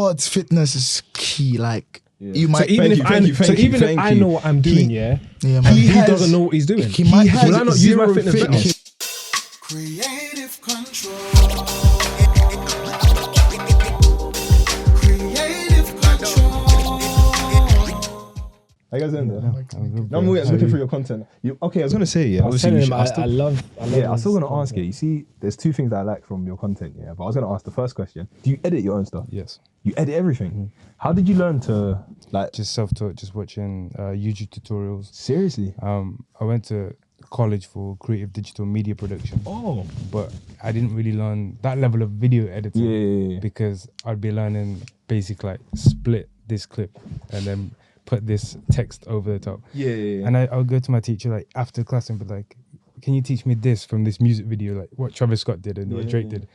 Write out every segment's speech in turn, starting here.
But fitness is key. Like you So might. even if I know what I'm doing, man. he doesn't know what he's doing. He might Will I not use my fitness better? Creative control. How you guys doing there? No, I was looking through your content. Okay, I was gonna say, I was telling him I love. Yeah, I was still gonna ask you. You see, there's two things that I like from your content. Yeah, but I was gonna ask the first question. Do you edit your own stuff? Yes. You edit everything. How did you learn to like? Just self-taught, just watching YouTube tutorials. Seriously? I went to college for creative digital media production. Oh. But I didn't really learn that level of video editing. Yeah. Because I'd be learning basic like split this clip and then put this text over the top. Yeah. And I would go to my teacher like after class and be like, can you teach me this from this music video, like what Travis Scott did and what Drake did?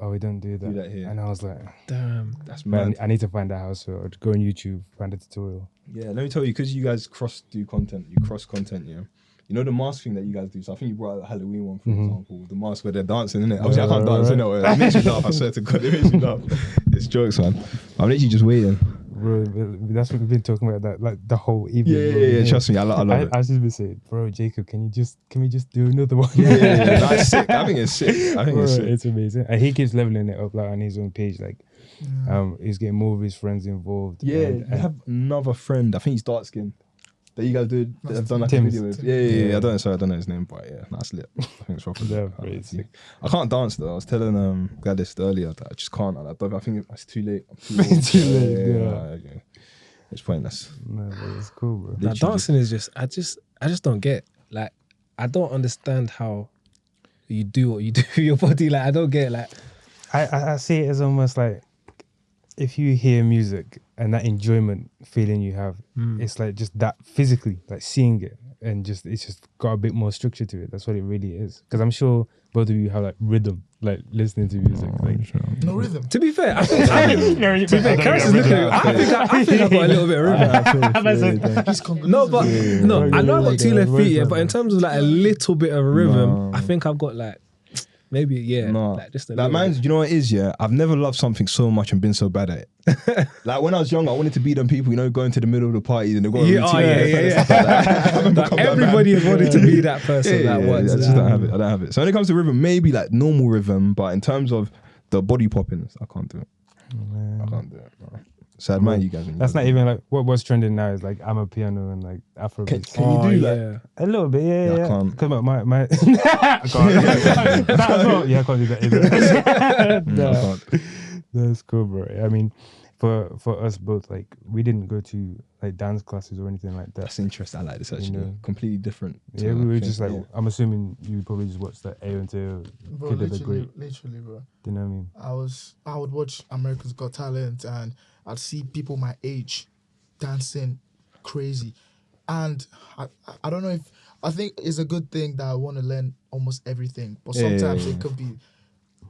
Oh, we don't do that. Do that here. And I was like, damn, that's mad. I need to find a house, so I'd go on YouTube, find a tutorial. Yeah, let me tell you, because you guys cross content, yeah. You know the mask thing that you guys do. So I think you brought out the Halloween one, for example, the mask where they're dancing, innit? Obviously, I can't dance, innit? It makes you laugh. I swear to God, it makes you laugh. It's jokes, man. I'm literally just waiting. Bro, that's what we've been talking about, that like the whole evening. Yeah. Trust me, I love it. I just been saying, bro, Jacob, can we just do another one? Yeah. That's sick. I think it's sick. It's amazing. And he keeps leveling it up like on his own page. Like, he's getting more of his friends involved. Yeah, you have another friend. I think he's dark skinned. That you guys do. I've done like a video with. Yeah. I don't know his name, but yeah, that's lit. I think it's proper. I can't dance though. I was telling Gladys earlier that I just can't. I think it's too late. I'm too late. Yeah. It's pointless. No, but it's cool, bro. Now, dancing is just, I just don't get. Like, I don't understand how you do what you do with your body. Like, I don't get. Like, I see it as almost like if you hear music and that enjoyment feeling you have, it's like just that physically, like seeing it, and just it's just got a bit more structure to it. That's what it really is. Because I'm sure both of you have like rhythm, like listening to music. No rhythm. To be fair, I think Karis is looking at I think I've got a little bit of rhythm. No, I know I've got 2 left feet, yeah, but in terms of like a little bit of rhythm, I think I've got like maybe, yeah. No. Like just a like man's, you know what it is, yeah? I've never loved something so much and been so bad at it. Like when I was young, I wanted to be them people, you know, going to the middle of the party and they've got a routine. Like everybody has wanted to be that person that once. I just don't have it. So when it comes to rhythm, maybe like normal rhythm, but in terms of the body poppings, I can't do it. I can't do it. No. So I admire you guys. That's not even like what's trending now is like I'm a piano and like Afro. Can you do that? A little bit, yeah. I can't. Because my I can't. I can't do that either. No, I can't. That's cool, bro. I mean, for us both, like we didn't go to like dance classes or anything like that. That's interesting. I like this actually. You know? Completely different. Yeah, we were just like, I'm assuming you probably just watched that A until Bro, literally, bro. Do you know what I mean? I would watch America's Got Talent and I'd see people my age dancing crazy. And I don't know if, I think it's a good thing that I want to learn almost everything. But sometimes it could be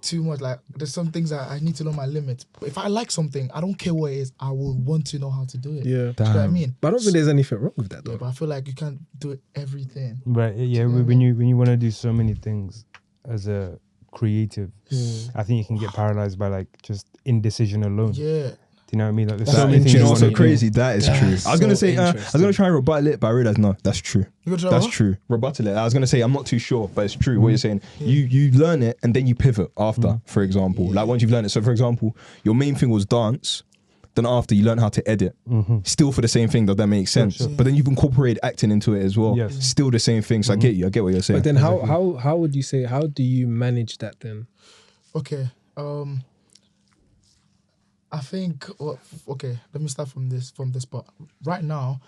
too much. Like there's some things that I need to know my limits. But if I like something, I don't care what it is, I will want to know how to do it. Yeah. Do you know what I mean? But I don't think there's anything wrong with that though. Yeah, but I feel like you can't do everything. Right, yeah, when you want to do so many things as a creative, I think you can get paralyzed by like just indecision alone. Yeah. Do you know what I mean? Like, there's so so many things. You know what's so do. crazy? That is true. I was gonna say, I was gonna try and rebuttal it, but I realized no, that's true. That's true. Rebuttal it. I was gonna say I'm not too sure, but it's true. What you're saying, you learn it and then you pivot after. For example, like once you've learned it. So for example, your main thing was dance. Then after you learn how to edit, still for the same thing. Does that make sense? Sure. But then you've incorporated acting into it as well. Yes. Still the same thing. So I get you. I get what you're saying. But then how would you say? How do you manage that then? Okay. I think okay, let me start from this part. Right now,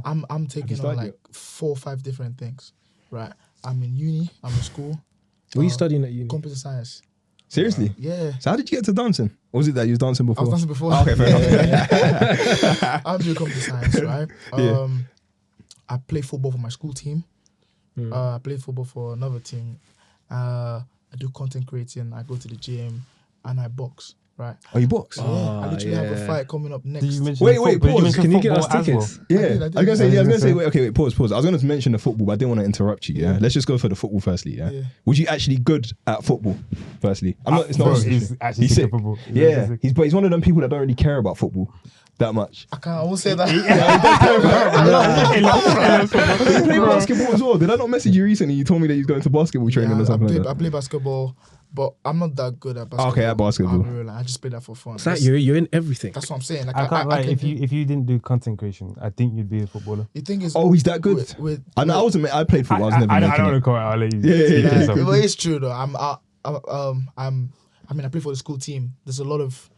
I'm taking on like 4 or 5 different things. Right. I'm in uni, I'm in school. What are you studying at uni? Computer science. Seriously? Yeah. So how did you get to dancing? Or was it that you was dancing before? I was dancing before. Oh, okay, fair enough. I'm doing computer science, right? I play football for my school team. I play football for another team. I do content creating. I go to the gym and I box. right? Oh, you box? So, yeah, I literally have a fight coming up next. Did you mention Wait, football? Did you pause. mention Can you get us football as well? tickets? Yeah, I I did. was gonna say. Yeah. Wait, pause. I was gonna mention the football, but I didn't want to interrupt you. Yeah, let's just go for the football firstly. Yeah, Yeah. was you actually good at football? Firstly, I'm not. It's not. Bro, he's actually He's sick sick. at football. Yeah, he's one of them people that don't really care about football that much. I won't say that. You play basketball as well. Did I not message you recently? You told me that he's going to basketball training or something like that. I play basketball, but I'm not that good at basketball. Okay, at basketball. I just play that for fun. It's like you're in everything. That's what I'm saying. Like, I can't lie. can If you didn't do content creation, I think you'd be a footballer. The thing is, Oh, he's that good. I know. I played football. I was never I making don't want it. to call it. I'll let you. Yeah, speak yeah, yourself. Well, it's true though. I play for the school team. There's a lot of,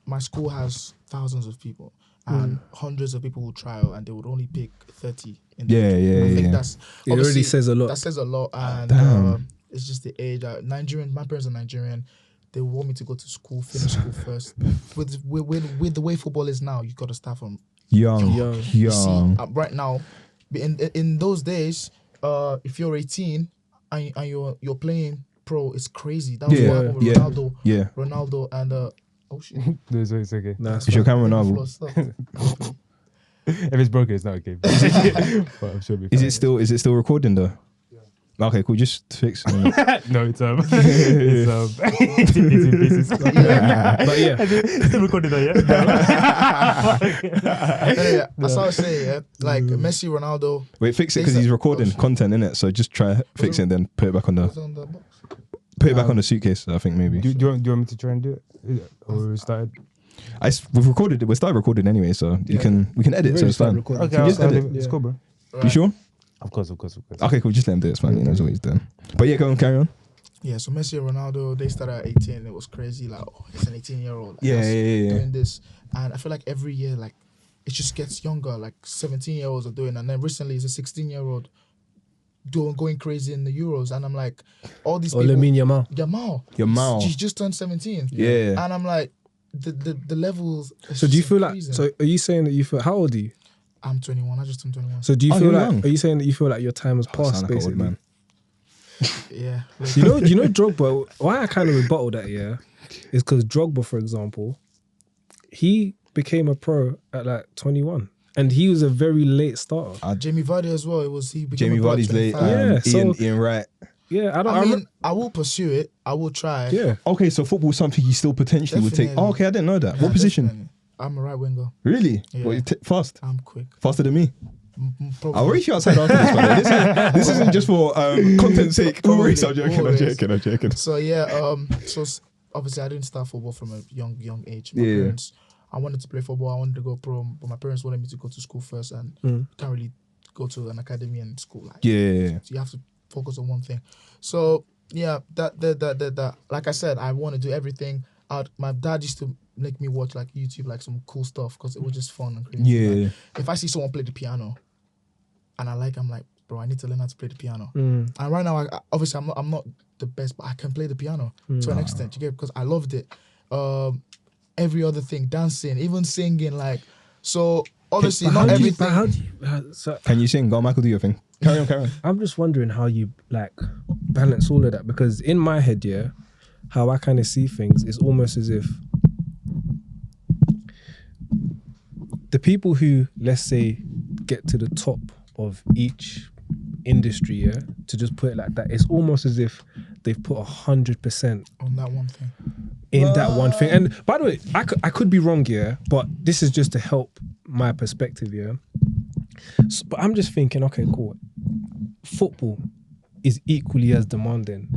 my school has thousands of people and hundreds of people will trial and they would only pick 30. I think that's It already obviously, says a lot. That says a lot, and Damn. it's just the age. Nigerian. My parents are Nigerian. They want me to go to school, finish school first. With the way football is now, you got to start from Young. You see, right now, in those days, if you're 18 and you're playing pro, it's crazy. That was what happened with Ronaldo. Yeah. Ronaldo and oh shit. No, it's okay. Nice. Is your camera Ronaldo? If it's broken, it's not okay. But I'm sure it'll be Is fine. it still recording though? Okay, cool. Just fix. No, it's it's in pieces. But yeah, It's still recording though, yeah. Anyway, that's how I say it. Like Messi, Ronaldo. Wait, fix it because he's recording content in it. So just try fix it and then put it back on was on the box. the suitcase. I think maybe. Do you want me to try and do it? Or we started? We've recorded it. We started recording anyway, so we can edit. So it's fine. recording. Okay, Can you just edit? it's cool, bro. You sure? Of course. Okay, cool. Just let him do it. It's fine. He knows what he's doing. But yeah, go on, carry on. Yeah, so Messi and Ronaldo, they started at 18. It was crazy. Like, oh, it's an 18-year-old. Yeah. Doing this. And I feel like every year, like, it just gets younger. Like, 17-year-olds are doing. And then recently, it's a 16-year-old going crazy in the Euros. And I'm like, all these people. Lamine Yamal. Yamal. He just turned 17. Yeah. And I'm like, the levels. So do you feel like? So are you saying that you feel? How old are you? I'm 21. I just turned 21. So do you feel you're like? young. Are you saying that you feel like your time has passed? Sound like an old Basically, man. Yeah. you know Drogba. Why I kind of rebuttal that is because Drogba, for example, he became a pro at like 21, and he was a very late starter. Jamie Vardy as well. He became Jamie a pro at Vardy's late. 25. Yeah, Ian Wright. Yeah, I mean, I will pursue it. I will try. Yeah. Okay, so football's something you still potentially would take. Definitely. Oh, okay, I didn't know that. Yeah, What position? definitely. I'm a right winger. Really? Yeah. What, fast? I'm quick. Faster than me? Probably. I'll race you outside after this, by the way. This isn't just for content's sake. I'll race. I'm Always. joking. So yeah, obviously I didn't start football from a young age. My Yeah. parents, I wanted to play football. I wanted to go pro, but my parents wanted me to go to school first, and you can't really go to an academy and school. Like, Yeah. so you have to focus on one thing. So yeah, that like I said, I want to do everything. My dad used to make me watch like YouTube, like some cool stuff, because it was just fun and crazy. Yeah. Like, if I see someone play the piano, and I'm like, bro, I need to learn how to play the piano. Mm. And right now, obviously, I'm not the best, but I can play the piano to an extent. You get, because I loved it. Every other thing, dancing, even singing, like, so obviously not everything. Can you sing? Go on, Michael, do your thing. Carry on. I'm just wondering how you like balance all of that, because in my head, how I kind of see things is almost as if the people who, let's say, get to the top of each industry, to just put it like that, it's almost as if they've put 100% on that one thing. in that one thing. And by the way, I could be wrong, but this is just to help my perspective, So, but I'm just thinking, okay, cool. Football is equally as demanding,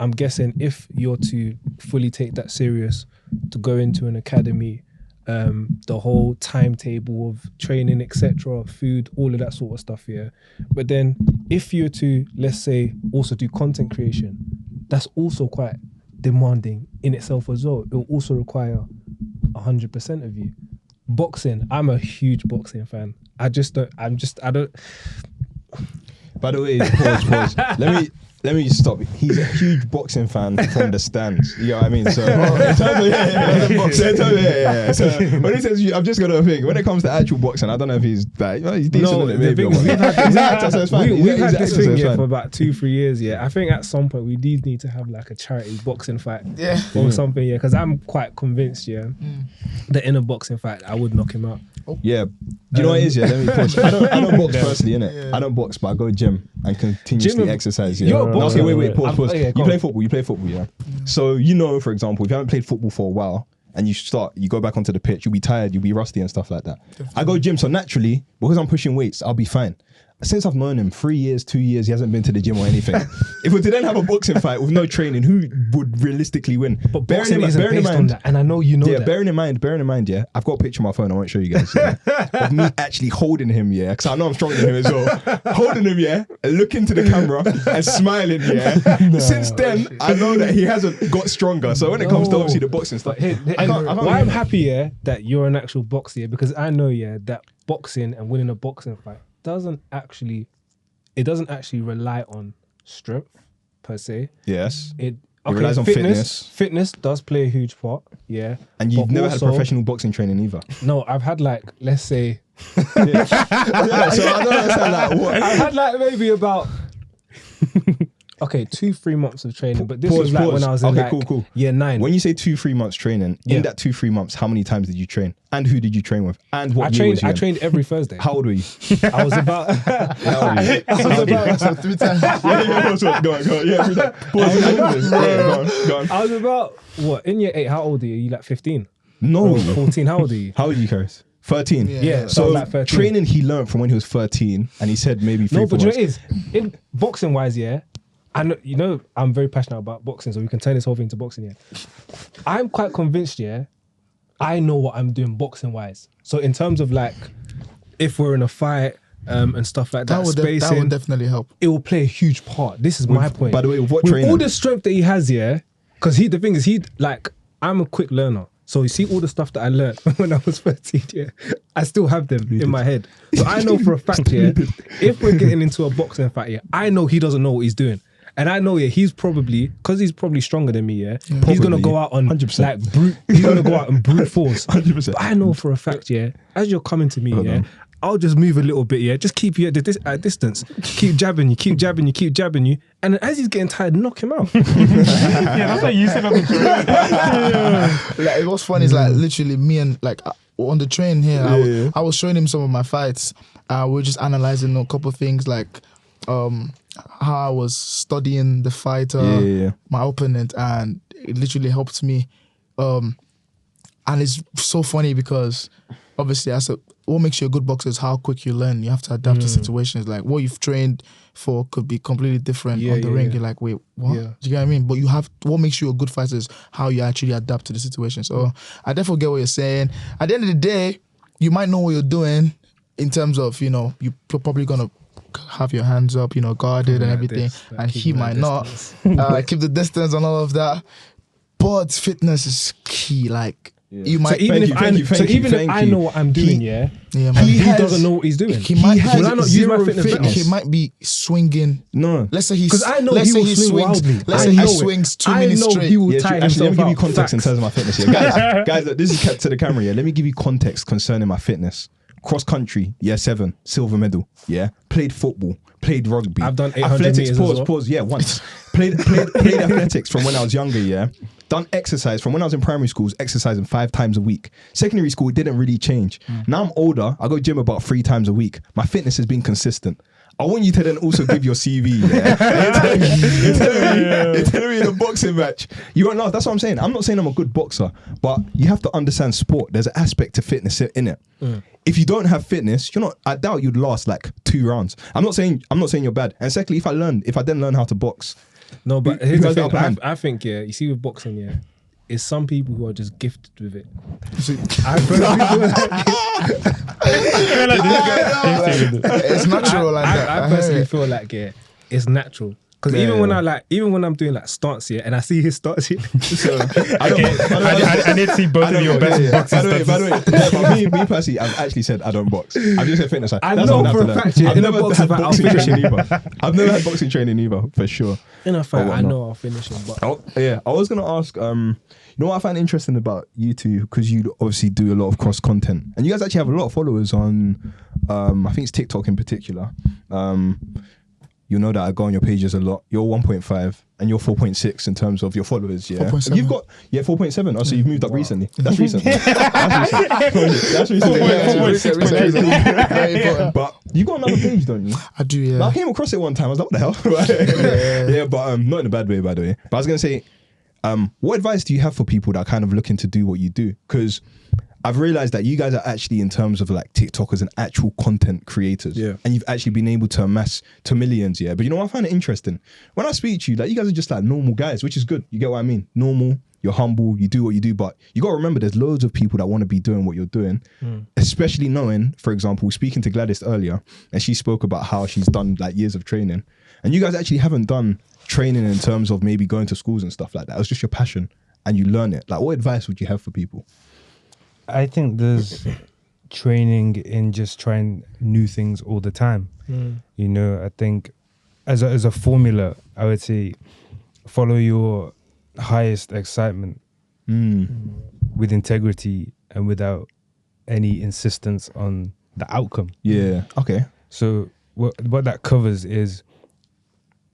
I'm guessing if you're to fully take that serious, to go into an academy, the whole timetable of training, etc., food, all of that sort of stuff, But then if you're to, let's say, also do content creation, that's also quite demanding in itself as well. It will also require 100% of you. Boxing, I'm a huge boxing fan. I don't. By the way, pause. let me just stop. He's a huge boxing fan from the stands. You know what I mean? So, in terms of, So when he says, I'm just gonna think. When it comes to actual boxing, I don't know if he's that. He's decent in it, maybe. We've had this thing here for about 2-3 years. Yeah, I think at some point we need to have like a charity boxing fight. Yeah. Or something. Yeah, because I'm quite convinced. Yeah, that in a boxing fight, I would knock him out. Yeah. Do you know what it is? Yeah, let me pause. I don't box personally, innit? Yeah. I don't box, but I go gym and continuously Gym- exercise. Yeah. You're a boxer. Okay, wait, pause. Yeah, You play football, yeah. So you know, for example, if you haven't played football for a while and you go back onto the pitch, you'll be tired, you'll be rusty and stuff like that. Definitely. I go gym, so naturally, because I'm pushing weights, I'll be fine. Since I've known him 3 years, 2 years, he hasn't been to the gym or anything. If we did then have a boxing fight with no training, who would realistically win? But boxing isn't based on that, and I know you know that. Bearing in mind, yeah, I've got a picture on my phone, I won't show you guys, yeah, of me actually holding him, yeah, because I know I'm stronger than him as well. Holding him, yeah, and looking to the camera and smiling, yeah. Since then, I know that he hasn't got stronger. So when it comes to obviously the boxing stuff, why I'm happy, yeah, that you're an actual boxer, yeah, because I know, yeah, that boxing and winning a boxing fight doesn't actually rely on strength per se. Yes. It relies on fitness. Fitness does play a huge part, yeah. And you've never had professional boxing training either. No, I've had like, let's say, So I don't understand like what. I've had like maybe about 2-3 months of training, but this was like when I was in cool. year 9. When you say 2-3 months training, in that 2-3 months, how many times did you train? And who did you train with? And what year was you I in? trained every Thursday. How old were you? I was about. So 3 times. Go on. Yeah, 3 times. Go on. I was about what in year 8? How old are you? You like 15? No. Or 14. How old are you? How old are you, Karis? 13. Yeah. So like 13. training he learned from when he was 13, and he said maybe 3 No, but you know months. what it is? In boxing wise, yeah. And you know, I'm very passionate about boxing, so we can turn this whole thing into boxing, yeah. I'm quite convinced, yeah, I know what I'm doing boxing wise. So in terms of like, if we're in a fight and stuff like that, that would definitely help. It will play a huge part. This is my point. By the way, with what with training? all the strength that he has, yeah, because the thing is, I'm a quick learner. So you see all the stuff that I learned when I was 13, yeah, I still have them in my head. So I know for a fact, yeah, if we're getting into a boxing fight, yeah, I know he doesn't know what he's doing. And I know, yeah, he's probably stronger than me, yeah. He's gonna go out on 100%. like brute. He's gonna go out and brute force. 100%. But I know for a fact, yeah, as you're coming to me, yeah, I'll just move a little bit, yeah, just keep you at a distance, keep jabbing you, and then as he's getting tired, knock him out. Yeah, that's what you said on the train. Like, what's funny is like literally me and like on the train here, I was showing him some of my fights. We're just analyzing a couple of things like how I was studying the fighter, my opponent, and it literally helped me. And it's so funny because obviously what makes you a good boxer is how quick you learn. You have to adapt to situations. Like what you've trained for could be completely different on the ring. Yeah. You're like, wait, what? Yeah. Do you get what I mean? But what makes you a good fighter is how you actually adapt to the situation. So I definitely get what you're saying. At the end of the day, you might know what you're doing in terms of, you're probably going to have your hands up, guarded and everything. And he might not keep the distance and all of that. But fitness is key. Like, you might Even if I know what I'm doing, and he doesn't know what he's doing. He might will I not use my fitness? He might be swinging. No. Let's say he's because I know he will swing wildly. Let's say he swings 2 minutes straight. He will tie actually, let himself me give you out. context in terms of my fitness here. Guys, look, this is kept to the camera, yeah. Let me give you context concerning my fitness. Cross country, year 7, silver medal, yeah. Played football, played rugby. I've done 800 athletics, meters as well. pause, yeah, once. played athletics from when I was younger, yeah. Done exercise from when I was in primary schools, exercising 5 times a week. Secondary school, it didn't really change. Now I'm older, I go gym about 3 times a week. My fitness has been consistent. I want you to then also give your CV. Yeah? You're telling me in a boxing match. You won't laugh. That's what I'm saying. I'm not saying I'm a good boxer, but you have to understand sport. There's an aspect to fitness in it. If you don't have fitness, I doubt you'd last like 2 rounds. I'm not saying you're bad. And secondly, if I then learn how to box. No, but who here's the has the thing. upper hand? I think, yeah, you see with boxing, yeah, it's some people who are just gifted with it. I It's natural like that. I personally feel like, yeah, it's natural. Because even when I'm doing like stunts here, and I see his stunts here, so I need to see both of your best boxing By the way, me personally, I've actually said I don't box. I've just said fitness. I know for a fact, I've never had boxing training him. either. I've never had boxing training either, for sure. In a fact, I know I'll finish him. But I was gonna ask. You know what I find interesting about you two, because you obviously do a lot of cross content, and you guys actually have a lot of followers on. I think it's TikTok in particular. You know that I go on your pages a lot. You're 1.5 and you're 4.6 in terms of your followers. Yeah, 4.7. You've got 4.7. Oh, so you've moved up recently. That's recent. That's recent. But you got another page, don't you? I do. Yeah. I came across it one time. I was like, what the hell? Yeah, but not in a bad way, by the way. But I was gonna say, what advice do you have for people that are kind of looking to do what you do? Because I've realized that you guys are actually, in terms of like TikTokers and actual content creators, and you've actually been able to amass to millions, But you know what, I find it interesting. When I speak to you, like, you guys are just like normal guys, which is good. You get what I mean? Normal, you're humble, you do what you do, but you got to remember there's loads of people that want to be doing what you're doing, especially knowing, for example, speaking to Gladys earlier, and she spoke about how she's done like years of training, and you guys actually haven't done training in terms of maybe going to schools and stuff like that. It was just your passion and you learn it. Like, what advice would you have for people? I think there's training in just trying new things all the time. You know, I think as a formula, I would say follow your highest excitement with integrity and without any insistence on the outcome. Yeah. Okay. So what that covers is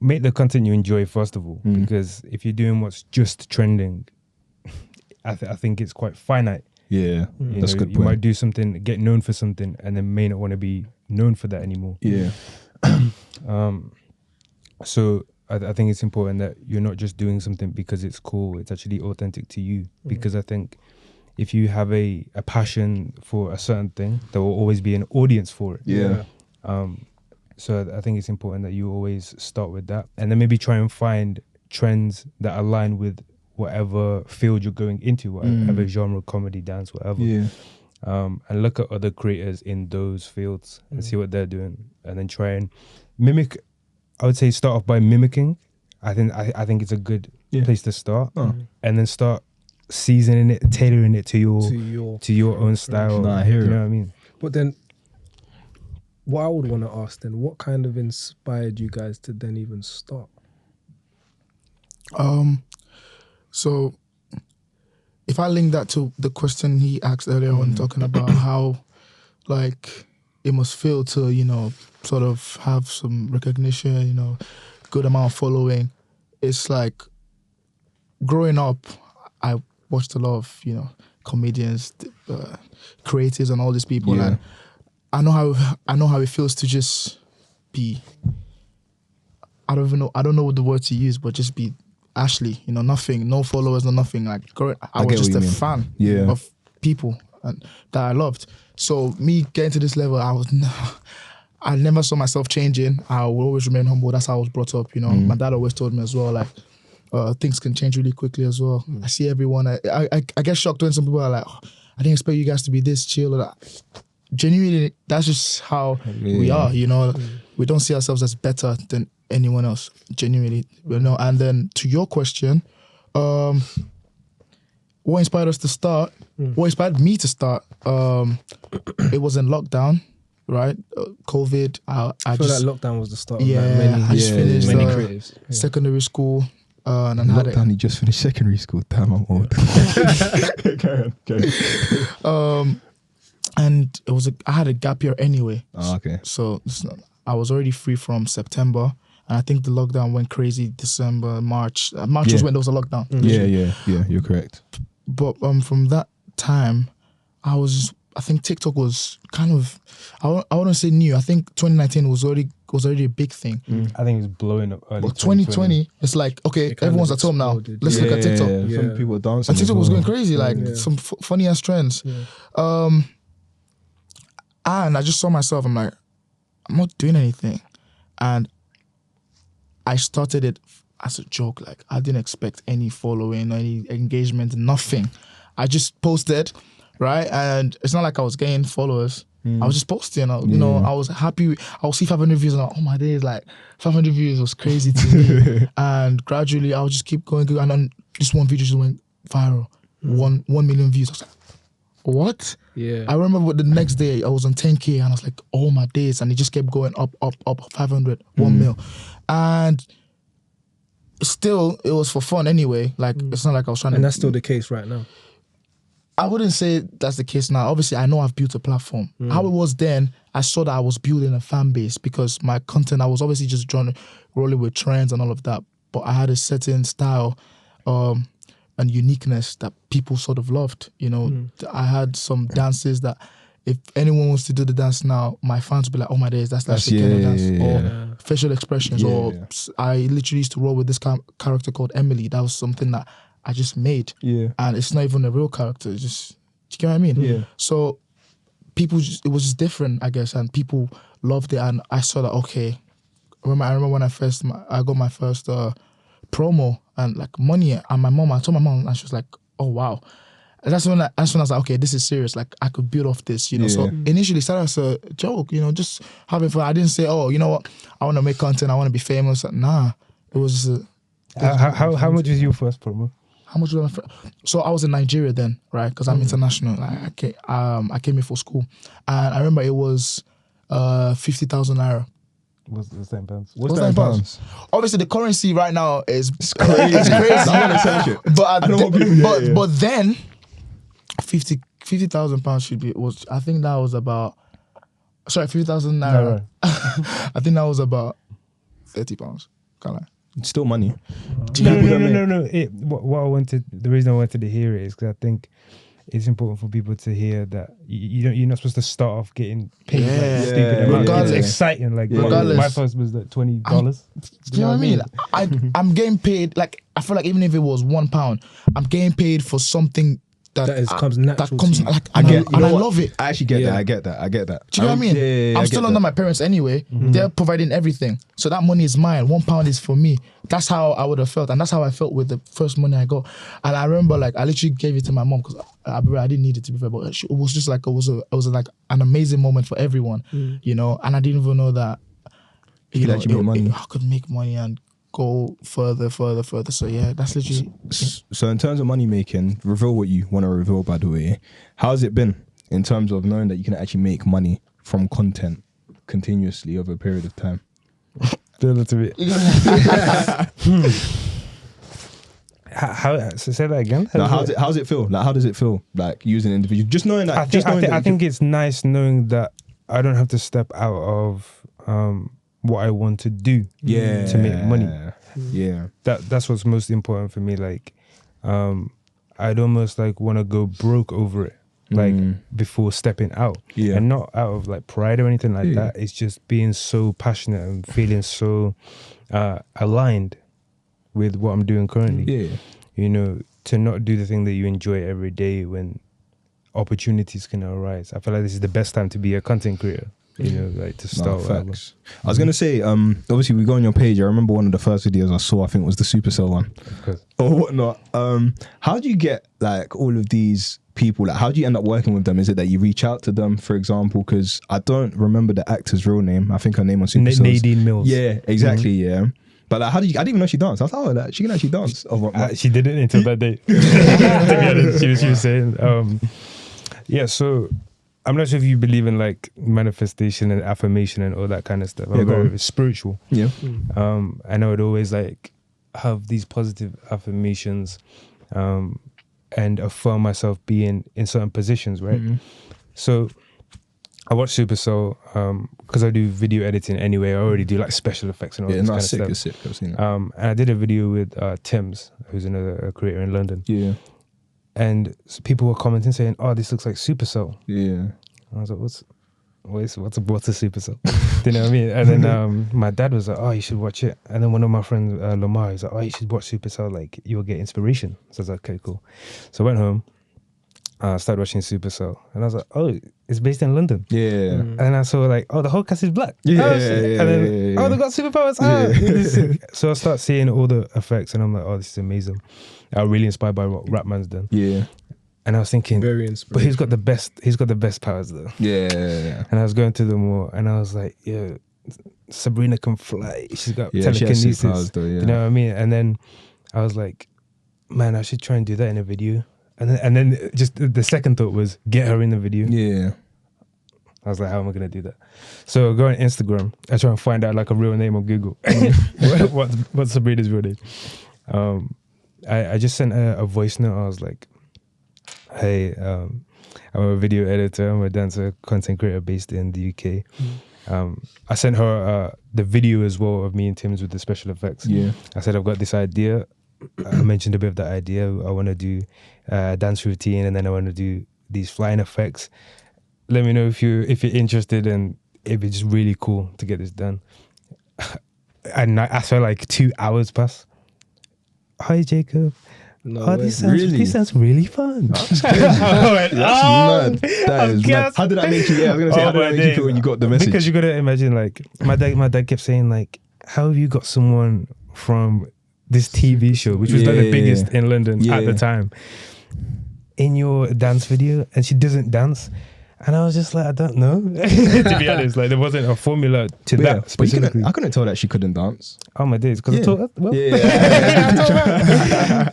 make the content you enjoy first of all, because if you're doing what's just trending, I think it's quite finite. Yeah, that's a good point. You might do something, get known for something, and then may not want to be known for that anymore. Yeah. So I think it's important that you're not just doing something because it's cool. It's actually authentic to you. Because I think if you have a passion for a certain thing, there will always be an audience for it. Yeah. So I think it's important that you always start with that, and then maybe try and find trends that align with whatever field you're going into, whatever genre, comedy, dance, whatever. Yeah. And look at other creators in those fields and see what they're doing, and then try and mimic. I would say start off by mimicking. I think it's a good place to start, and then start seasoning it, tailoring it to your own style. Nah, I hear you know it. what I mean? But then, what I would want to ask then, what kind of inspired you guys to then even start? So if I link that to the question he asked earlier on, talking about how like it must feel to, you know, sort of have some recognition, you know, good amount of following. It's like growing up, I watched a lot of, you know, comedians, creators and all these people. And I know how it feels to just be, I don't know what the word to use, but just be Ashley, you know, nothing, no followers, no nothing. Like, I was just a fan of people and that I loved. So me getting to this level, I never saw myself changing. I will always remain humble. That's how I was brought up, you know. My dad always told me as well, like, things can change really quickly as well. I see everyone. I get shocked when some people are like, oh, I didn't expect you guys to be this chill or that. Genuinely, that's just how we are, you know. We don't see ourselves as better than anyone else, genuinely, you know. And then to your question, what inspired us to start? What inspired me to start? It was in lockdown, right? COVID. I feel just, like lockdown was the start of I just finished many creatives. secondary school. And then Lockdown, he just finished secondary school. Damn, I'm old. Carry on. And it was I had a gap year anyway. Oh, okay. So I was already free from September, and I think the lockdown went crazy December, March. March was when there was a lockdown. Yeah, you're correct. But from that time, I think TikTok was kind of, I wouldn't say new. I think 2019 was already a big thing. I think it's blowing up early. But 2020, it's like, okay, everyone's at home now. Let's look at TikTok. Some people are dancing. And TikTok was going crazy, like some funny ass trends. And I just saw myself, I'm like, I'm not doing anything. And I started it as a joke. Like, I didn't expect any following, any engagement, nothing. I just posted, right? And it's not like I was getting followers. I was just posting. You know, I was happy. I would see 500 views, and oh my days, like 500 views was crazy to me. And gradually, I would just keep going, and then this one video just went viral. 1 million views. I was like, what? Yeah. I remember the next day I was on 10K, and I was like, oh my days, and it just kept going up, 500, 1 mil, and still it was for fun anyway. Like it's not like I was trying to. And that's still the case right now. I wouldn't say that's the case now. Obviously, I know I've built a platform. How it was then, I saw that I was building a fan base because my content, I was obviously just rolling with trends and all of that. But I had a certain style and uniqueness that people sort of loved. You know, I had some dances that if anyone wants to do the dance now, my fans would be like, oh my days, that's the kind of dance. Or facial expressions. I literally used to roll with this character called Emily. That was something that I just made. Yeah. And it's not even a real character. It's just, do you get what I mean? Yeah. So it was just different, I guess, and people loved it. And I saw that, okay, I remember when I got my first promo and like money, and I told my mom, and she was like, oh wow. And that's when I was like, okay, this is serious. Like I could build off this, you know. So initially it started as a joke, you know, just having fun. I didn't say, oh, you know what, I want to make content, I want to be famous. Nah, it was just how much was your first promo? How much was my first? So I was in Nigeria then, right? Because I'm international. I came here for school, and I remember it was 50,000 naira. What's the same pounds? What's that in pounds? Obviously, the currency right now is crazy. It's crazy. But then, 50,000 pounds I think that was about. Sorry, 50,000 naira. No. I think that was about 30 pounds. Can't lie. It's still money. No. The reason I wanted to hear it is because I think it's important for people to hear that you're not supposed to start off getting paid like stupid amounts. It's exciting. Like my first was like $20. Do you know what I mean? I'm getting paid. Like I feel like even if it was £1, I'm getting paid for something that comes natural. That comes like I love it. I actually get that. I get that. Do you know what I mean? Yeah, I'm still under my parents anyway. They're providing everything, so that money is mine. £1 is for me. That's how I would have felt, and that's how I felt with the first money I got. And I remember, like, I literally gave it to my mom because I didn't need it to be fair, but it was just like it was like an amazing moment for everyone, you know. And I didn't even know that I could make money and go further. So yeah, that's literally. So in terms of money making, reveal what you want to reveal. By the way, how's it been in terms of knowing that you can actually make money from content continuously over a period of time? Say that again. How's it feel? Like, how does it feel? Like using individual, just knowing that. I think it's nice knowing that I don't have to step out of what I want to do to make money. Yeah. That's what's most important for me. Like, I'd almost like want to go broke over it, like before stepping out. Yeah. And not out of like pride or anything like that. It's just being so passionate and feeling so aligned with what I'm doing currently. Yeah. You know, to not do the thing that you enjoy every day when opportunities can arise. I feel like this is the best time to be a content creator. You know, like to start. Facts. I was gonna say, obviously we go on your page. I remember one of the first videos I saw. I think it was the Supercell one, or whatnot. How do you get like all of these people? Like, how do you end up working with them? Is it that you reach out to them, for example? Because I don't remember the actor's real name. I think her name on Supercell. Nadine Mills. Yeah, exactly. Yeah. But like, I didn't even know she danced. I was like, oh, like, she can actually dance. She didn't until that day. To be honest, she was saying, yeah. So. I'm not sure if you believe in like manifestation and affirmation and all that kind of stuff. I'm very spiritual. Yeah. And I would always like have these positive affirmations and affirm myself being in certain positions, right? So I watch Supercell because I do video editing anyway. I already do like special effects and all this kind of stuff. It's sick. I've seen it. And I did a video with Tim's, who's another creator in London. Yeah. And people were commenting saying, "Oh, this looks like Supercell." Yeah. And I was like, what's a Supercell? Do you know what I mean? And then my dad was like, "Oh, you should watch it." And then one of my friends, Lamar, was like, "Oh, you should watch Supercell. Like, you'll get inspiration." So I was like, "Okay, cool." So I went home, started watching Supercell, and I was like, "Oh, it's based in London." Yeah. And then I saw like, "Oh, the whole cast is black." Yeah. And then, "Oh, they got superpowers." So I start seeing all the effects, and I'm like, "Oh, this is amazing." I'm really inspired by what Rapman's done. Yeah. And I was thinking, Very but inspirational. he's got the best powers though. Yeah. And I was going through them all, and I was like, yeah, Sabrina can fly. She's got Yeah, she has telekinesis. superpowers though, yeah. You know what I mean? And then I was like, man, I should try and do that in a video. And then just the second thought was get her in the video. Yeah. I was like, how am I gonna do that? So I go on Instagram. I try and find out like a real name on Google. What's Sabrina's real name? I just sent her a voice note. I was like, hey, I'm a video editor. I'm a dancer, content creator based in the UK. I sent her the video as well of me and Tim's with the special effects. Yeah. I said, I've got this idea. I mentioned a bit of that idea. I want to do a dance routine, and then I want to do these flying effects. Let me know if you're interested, and it'd be just really cool to get this done. And I saw like 2 hours pass. Hi, Jacob. No way. This sounds really fun. That's mad. That is mad. How did that make you? Yeah, I was gonna say, how did that make you feel when you got the message? Because you gotta imagine, like my dad kept saying, like, how have you got someone from this TV show, which was like the biggest in London at the time, in your dance video, and she doesn't dance? And I was just like, I don't know. To be honest, like there wasn't a formula to that specifically. I couldn't tell that she couldn't dance. Oh my days, because I taught her. Well,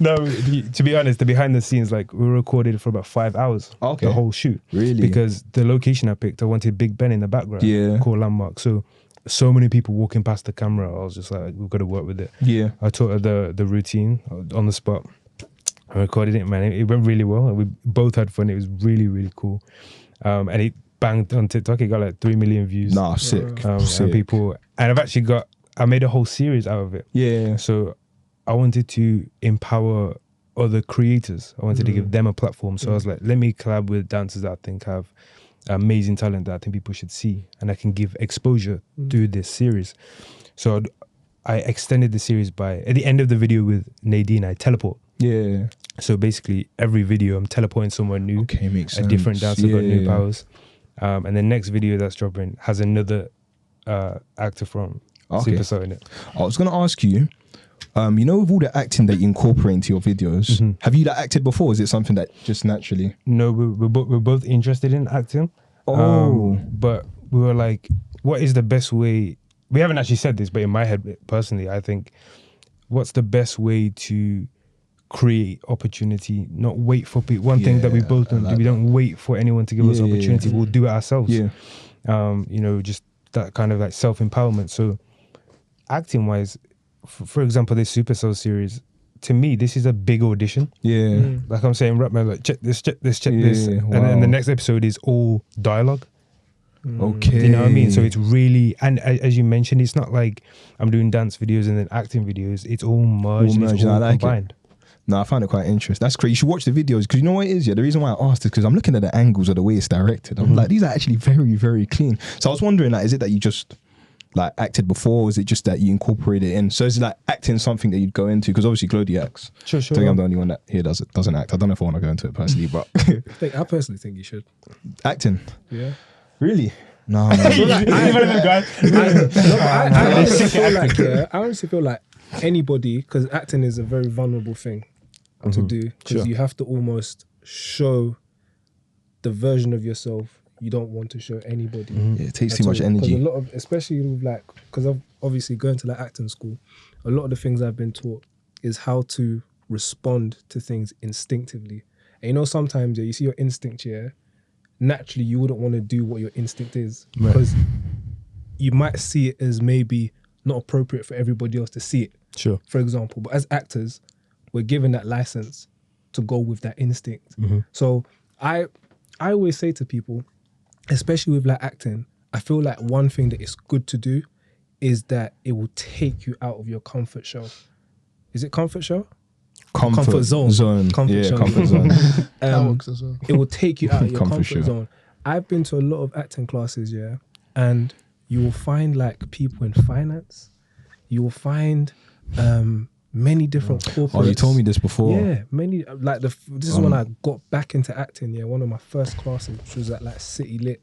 no, to be honest, the behind the scenes, like we recorded for about 5 hours. Okay. The whole shoot. Really? Because the location I picked, I wanted Big Ben in the background. Yeah. Cool landmark. So many people walking past the camera. I was just like, we've got to work with it. Yeah. I taught her the routine on the spot. I recorded it, man. It went really well. We both had fun. It was really, really cool. And it banged on TikTok. It got like 3 million views. Nah, sick. Sick. And I made a whole series out of it. Yeah. So I wanted to empower other creators. I wanted to give them a platform. So I was like, let me collab with dancers that I think have amazing talent that I think people should see, and I can give exposure to this series. So I extended the series by, at the end of the video with Nadine, I teleport. Yeah. So basically every video I'm teleporting somewhere new. Okay, makes sense. A different dancer got new powers. And the next video that's dropping has another actor from Super Soul in it. I was going to ask you, you know, with all the acting that you incorporate into your videos, have you acted before? Is it something that just naturally? No, we're both interested in acting. But we were like, what is the best way? We haven't actually said this, but in my head, personally, I think, what's the best way to create opportunity, not wait for people. One thing that we both don't do, we don't wait for anyone to give us opportunity. We'll do it ourselves. You know, just that kind of like self-empowerment. So acting wise, for example, this Super Soul series, to me, this is a big audition. Like I'm saying, rap man, like check this. And then the next episode is all dialogue. Okay. You know what I mean? So it's really, and as you mentioned, it's not like I'm doing dance videos and then acting videos. It's all merged. It's all combined. No, I find it quite interesting. That's great. You should watch the videos, because you know what it is, the reason why I asked is because I'm looking at the angles of the way it's directed. I'm like, these are actually very, very clean. So I was wondering, like, is it that you just like acted before, or is it just that you incorporate it in? So is it like acting something that you'd go into? Because obviously Glody acts. Sure. I think I'm the only one that here doesn't act. I don't know if I want to go into it personally, but I personally think you should. acting. Yeah. Really? No. I honestly feel like anybody, because acting is a very vulnerable thing to do, because you have to almost show the version of yourself you don't want to show anybody. Yeah, it takes too much energy. A lot of, especially with like, because I've obviously going to like acting school, a lot of the things I've been taught is how to respond to things instinctively. And you know, sometimes you see your instinct, naturally you wouldn't want to do what your instinct is, because you might see it as maybe not appropriate for everybody else to see it. Sure. For example, but as actors, we're given that license to go with that instinct. So I always say to people, especially with like acting, I feel like one thing that is good to do is that it will take you out of your comfort show. Is it comfort show? Comfort zone. Comfort show. Comfort zone. That works as well. It will take you out of your comfort show. zone. I've been to a lot of acting classes, and you will find like people in finance. You will find many different corporates. Oh, you told me this before. Yeah, many. Like this is when I got back into acting. One of my first classes, which was at like City Lit,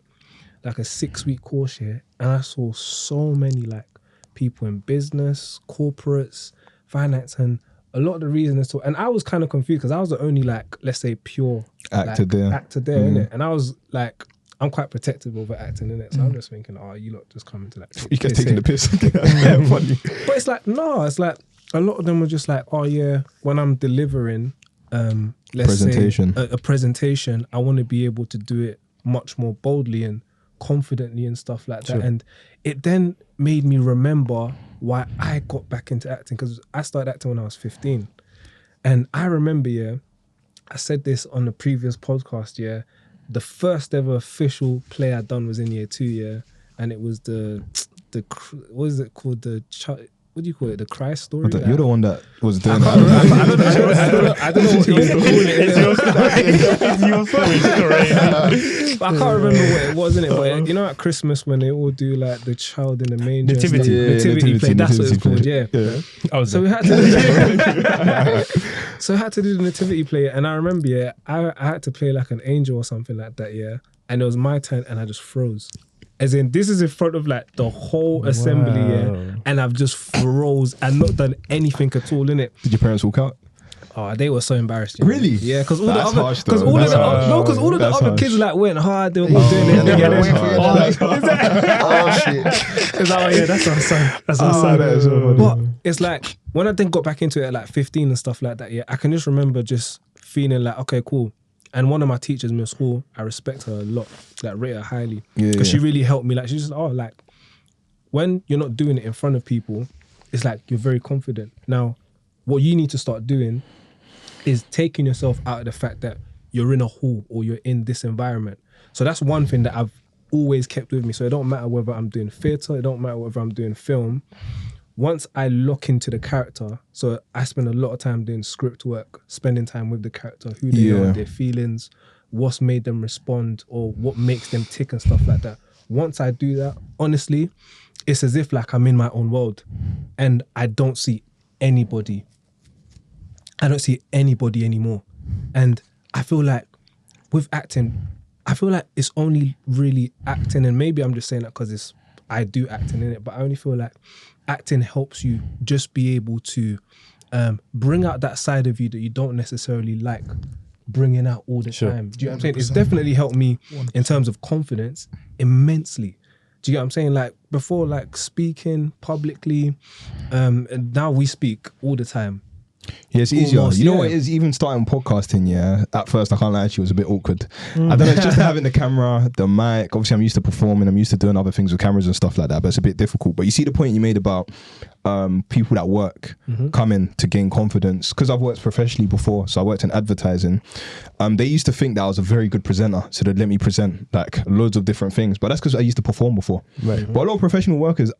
like a 6-week course and I saw so many like people in business, corporates, finance, and a lot of the reason is to, and I was kind of confused because I was the only like, let's say pure Actor there. actor there, innit? And I was like, I'm quite protective over acting, innit? So I'm just thinking, oh, you lot just coming to like, You guys taking the piss. Yeah, funny. but it's like, no, it's like a lot of them were just like, oh yeah, when I'm delivering, let's say a presentation, I want to be able to do it much more boldly and confidently and stuff like that. And it then made me remember why I got back into acting, because I started acting when I was 15. And I remember, I said this on the previous podcast, the first ever official play I'd done was in year 2, and it was the what is it called? What do you call it? The Christ story? You're the one that was doing that. I don't know what you're calling it. It's your story. But I can't remember what it was, innit? But you know at Christmas when they all do like the child in the manger. Nativity play. That's what it's called, yeah. So we had to do the nativity play. And I remember, I had to play like an angel or something like that, and it was my turn and I just froze. As in, this is in front of like the whole assembly, and I've just froze and not done anything at all, innit? Did your parents walk out? Oh, they were so embarrassed. Really? Yeah, because all That's the harsh, other, because though. all of That's the, harsh. no, because all of the That's other harsh. kids like went hard. They were all doing it. Oh shit. It's like, oh yeah, that's our son. That's our son. that is so funny. But it's like when I then got back into it at like 15 and stuff like that. I can just remember just feeling like, okay, cool. And one of my teachers in school, I respect her a lot, like rate her highly, because she really helped me. Like she's just, like when you're not doing it in front of people, it's like you're very confident. Now, what you need to start doing is taking yourself out of the fact that you're in a hall or you're in this environment. So that's one thing that I've always kept with me. So it don't matter whether I'm doing theatre, it don't matter whether I'm doing film. Once I lock into the character, so I spend a lot of time doing script work, spending time with the character, who they are, their feelings, what's made them respond or what makes them tick and stuff like that. Once I do that, honestly, it's as if like I'm in my own world and I don't see anybody. I don't see anybody anymore. And I feel like with acting, I feel like it's only really acting, and maybe I'm just saying that because I do acting in it, but I only feel like acting helps you just be able to bring out that side of you that you don't necessarily like bringing out all the time. Do you know what I'm saying? It's definitely helped me in terms of confidence immensely. Do you get what I'm saying? Like before, like speaking publicly, and now we speak all the time. Yeah, it's easier. Almost, you know what it is? Even starting podcasting, at first, I can't lie, actually, it was a bit awkward. I don't know, it's just having the camera, the mic. Obviously, I'm used to performing. I'm used to doing other things with cameras and stuff like that, but it's a bit difficult. But you see the point you made about people that work coming to gain confidence. Because I've worked professionally before, so I worked in advertising. They used to think that I was a very good presenter, so they'd let me present like loads of different things. But that's because I used to perform before. Right. But a lot of professional workers,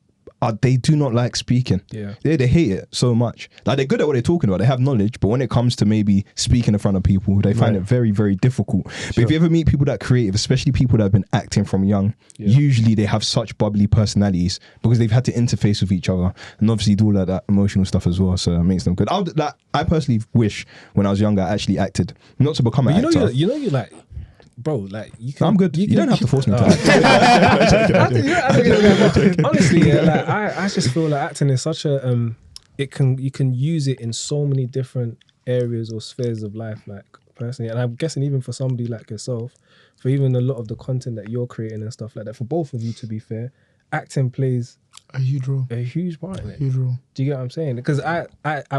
they do not like speaking. They hate it so much. Like they're good at what they're talking about. They have knowledge, but when it comes to maybe speaking in front of people, they find it very, very difficult. But if you ever meet people that are creative, especially people that have been acting from young, usually they have such bubbly personalities because they've had to interface with each other and obviously do all of that emotional stuff as well. So it makes them good. I personally wish when I was younger I actually acted, not to become an actor. You like. Bro, like you can. I'm good. You don't have to force me to act. Honestly, like I just feel like acting is such a you can use it in so many different areas or spheres of life. Like personally, and I'm guessing even for somebody like yourself, for even a lot of the content that you're creating and stuff like that. For both of you, to be fair, acting plays a huge part in it. Huge role. Do you get what I'm saying? Because I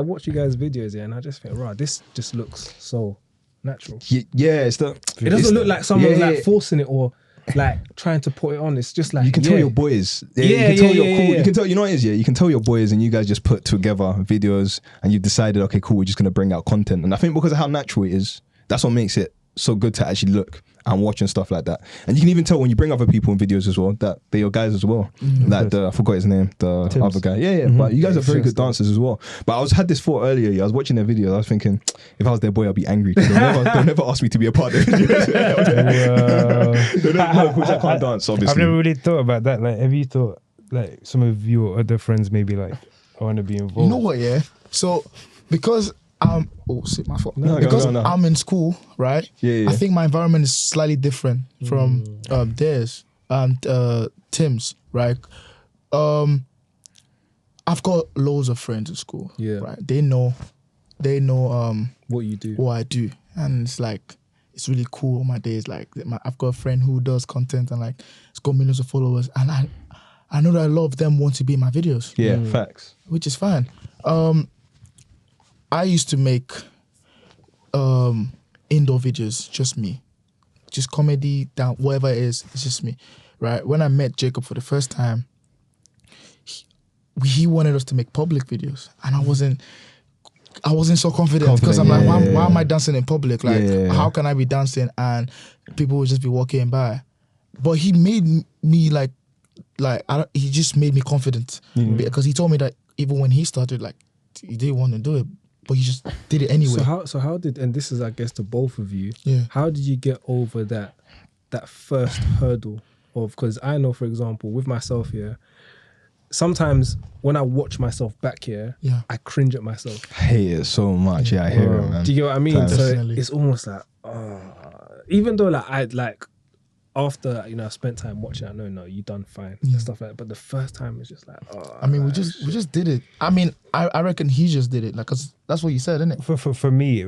watch you guys' videos and I just think, right, this just looks so natural. Yeah, it doesn't look like someone's like forcing it or like trying to put it on. It's just like you can tell your boys. You can tell you're cool. You can tell, you know what it is, you can tell your boys and you guys just put together videos and you've decided, okay, cool, we're just gonna bring out content. And I think because of how natural it is, that's what makes it so good to actually look and watch and stuff like that. And you can even tell when you bring other people in videos as well that they're your guys as well. Like I forgot his name, the Tibbs. Other guy. But you guys are very good dancers as well. But I had this thought earlier. I was watching their video. I was thinking, if I was their boy, I'd be angry because they'll never ask me to be a part of their videos. Because I can't dance, obviously. I've never really thought about that. Like, have you thought, like, some of your other friends maybe like, I want to be involved? You know what? Yeah. So because my fault. Because I'm in school, right? I think my environment is slightly different from theirs and Tim's, right? I've got loads of friends in school, right? They know they know what you do. what I do, and it's like it's really cool on my days. Like I've got a friend who does content and like it's got millions of followers, and I know that a lot of them want to be in my videos. Yeah, facts. Which is fine. I used to make indoor videos, just me, just comedy, down whatever it is, it's just me, right? When I met Jacob for the first time, he wanted us to make public videos, and I wasn't so confident because I'm like, why am I dancing in public? Like, how can I be dancing and people will just be walking by? But he made me he just made me confident because he told me that even when he started, like, he didn't want to do it, but he just did it anyway. So how did, and this is, I guess, to both of you, how did you get over that first hurdle of, because I know, for example, with myself here, sometimes when I watch myself back here, I cringe at myself. I hate it so much. Yeah, I hear it, man. Do you get what I mean? Definitely. So it's almost like, even though like I like after I spent time watching, I know you done fine and stuff like that. But the first time it's just like, I mean, we just did it. I mean, I reckon he just did it, like, cause that's what you said, isn't it? For me,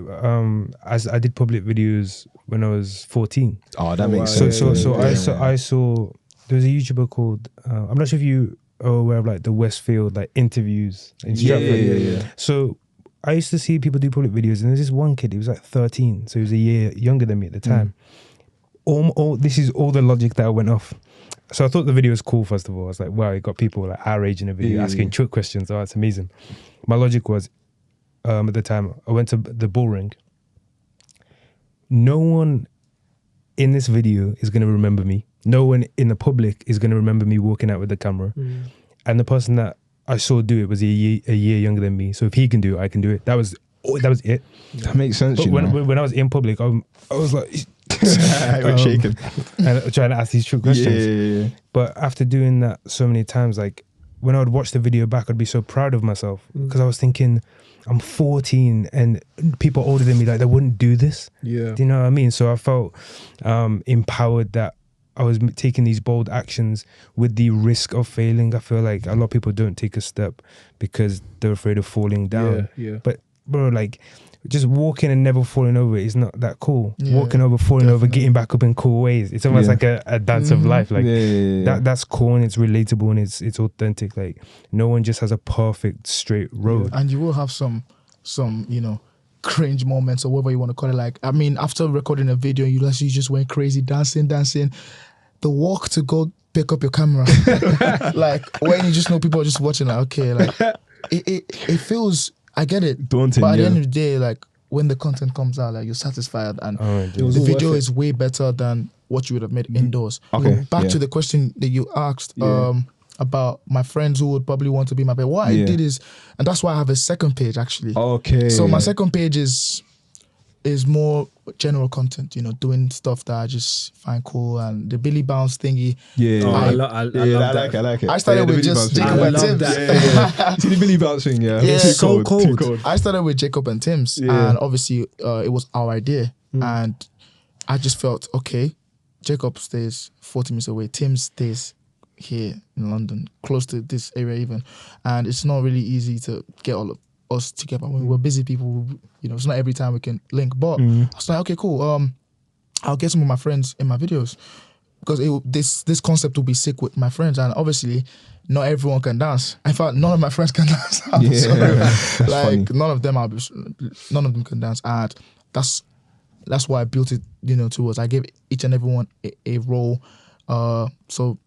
as I did public videos when I was 14. Oh, that makes So sense. I saw there was a YouTuber called I'm not sure if you are aware of like the Westfield like interviews in Stratford. Yeah. So I used to see people do public videos, and there's this one kid. He was like 13, so he was a year younger than me at the time. All this is all the logic that I went off. So I thought the video was cool. First of all, I was like, wow, you got people like our age in a video asking trick questions. Oh, that's amazing. My logic was, at the time, I went to the bull ring. No one in this video is going to remember me. No one in the public is going to remember me walking out with the camera. And the person that I saw do it was a year younger than me. So if he can do it, I can do it. That was it. That makes sense. But when I was in public, I was like, shaking and trying to ask these true questions. But after doing that so many times, like when I would watch the video back, I'd be so proud of myself because I was thinking, I'm 14 and people older than me, like, they wouldn't do this. Do you know what I mean? So I felt empowered that I was taking these bold actions with the risk of failing. I feel like a lot of people don't take a step because they're afraid of falling down. But bro, like, just walking and never falling over is not that cool. Walking over, falling over, getting back up in cool ways. It's almost like a dance of life. Like that's cool and it's relatable and it's authentic. Like no one just has a perfect straight road. And you will have some cringe moments or whatever you want to call it. Like, I mean, after recording a video, you just went crazy, dancing. The walk to go pick up your camera, like when you just know people are just watching. Like, okay, like it feels. I get it, daunting. But at the end of the day, like when the content comes out, like you're satisfied, and the video is way better than what you would have made indoors. Okay. Back to the question that you asked about my friends who would probably want to be my bed. What I did is, and that's why I have a second page actually. Okay. So my second page is more general content, doing stuff that I just find cool, and the Billy Bounce thingy. I love that. I like it. I started with just Jacob and Tim's. See the Billy Bounce thing, it's so cold. I started with Jacob and Tim's, and obviously it was our idea, and I just felt, okay, Jacob stays 40 minutes away, Tim stays here in London, close to this area even, and it's not really easy to get all of us together when we're busy people. It's not every time we can link, but I was like, okay, cool, I'll get some of my friends in my videos because this concept will be sick with my friends, and obviously not everyone can dance. In fact, none of my friends can dance. Like funny. None of them can dance, and that's why I built it towards. I gave each and everyone a role, so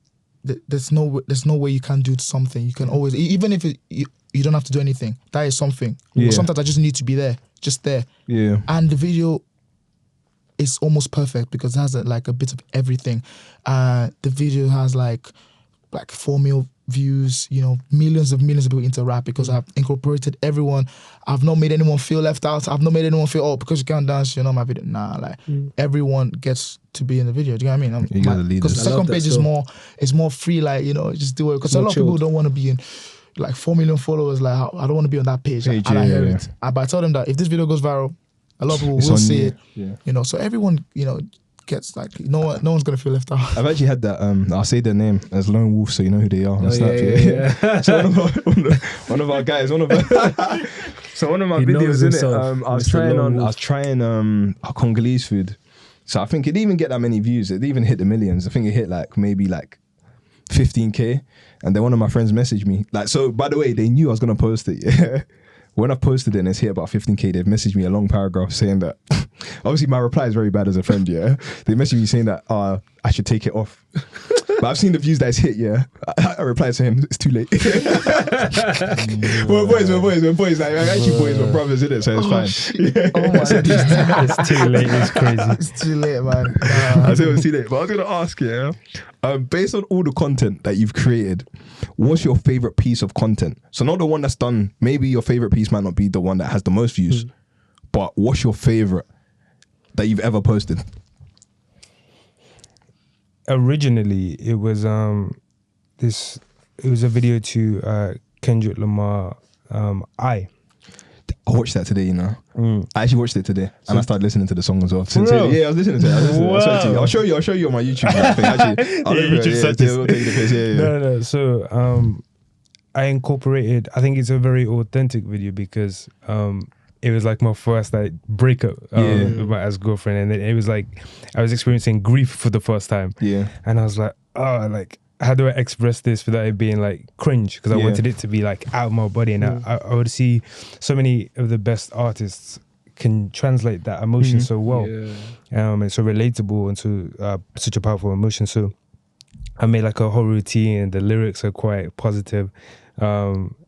there's no way you can't do something. You can always, even if you don't have to do anything. That is something. Sometimes I just need to be there, just there. And the video is almost perfect because it has like a bit of everything. The video has like 4 million views. Millions of people interact because I've incorporated everyone. I've not made anyone feel left out. I've not made anyone feel, because you can't dance, my video. Nah, everyone gets to be in the video. Do you know what I mean? Because the second page is more free. Like just do it. Because a lot of people don't want to be in. Like 4 million followers, like I don't want to be on that page. And I hear it. But I tell them that if this video goes viral, a lot of people will see it. So everyone, gets like no one's gonna feel left out. I've actually had that. I'll say their name as Lone Wolf, so you know who they are. On Snapchat. So one of our guys, So one of my He knows videos, innit? himself, I was Mr. trying Lone on. I Wolf. was trying Congolese food. So I think it didn't even get that many views. It didn't even hit the millions. I think it hit like maybe like 15K. And then one of my friends messaged me. Like, so by the way, they knew I was gonna post it. Yeah. When I posted it and it's hit about 15K, they've messaged me a long paragraph saying that obviously my reply is very bad as a friend, yeah. They messaged me saying that I should take it off. But I've seen the views that it's hit, yeah. I replied to him, it's too late. We're boys. Like, actually boys, we're brothers, innit? So it's fine. Yeah. Oh my God. It's too late. It's crazy. It's too late, man. I said it was too late. But I was gonna ask you, based on all the content that you've created, what's your favorite piece of content? So not the one that's done. Maybe your favorite piece might not be the one that has the most views, but what's your favorite that you've ever posted? Originally, it was It was a video to Kendrick Lamar. I watched that today, you know. I actually watched it today, and I started listening to the song as well. Real? Yeah, I was listening to it. I'll show you on my YouTube. Actually, YouTube search this. we'll take the piss. Yeah. No. So I incorporated. I think it's a very authentic video because it was like my first like breakup with my ex-girlfriend, and then it was like I was experiencing grief for the first time. Yeah. And I was like, oh, like how do I express this without it being like cringe? Because I wanted it to be like out of my body, and I would see so many of the best artists can translate that emotion so well, and so relatable and so such a powerful emotion. So I made like a whole routine, and the lyrics are quite positive.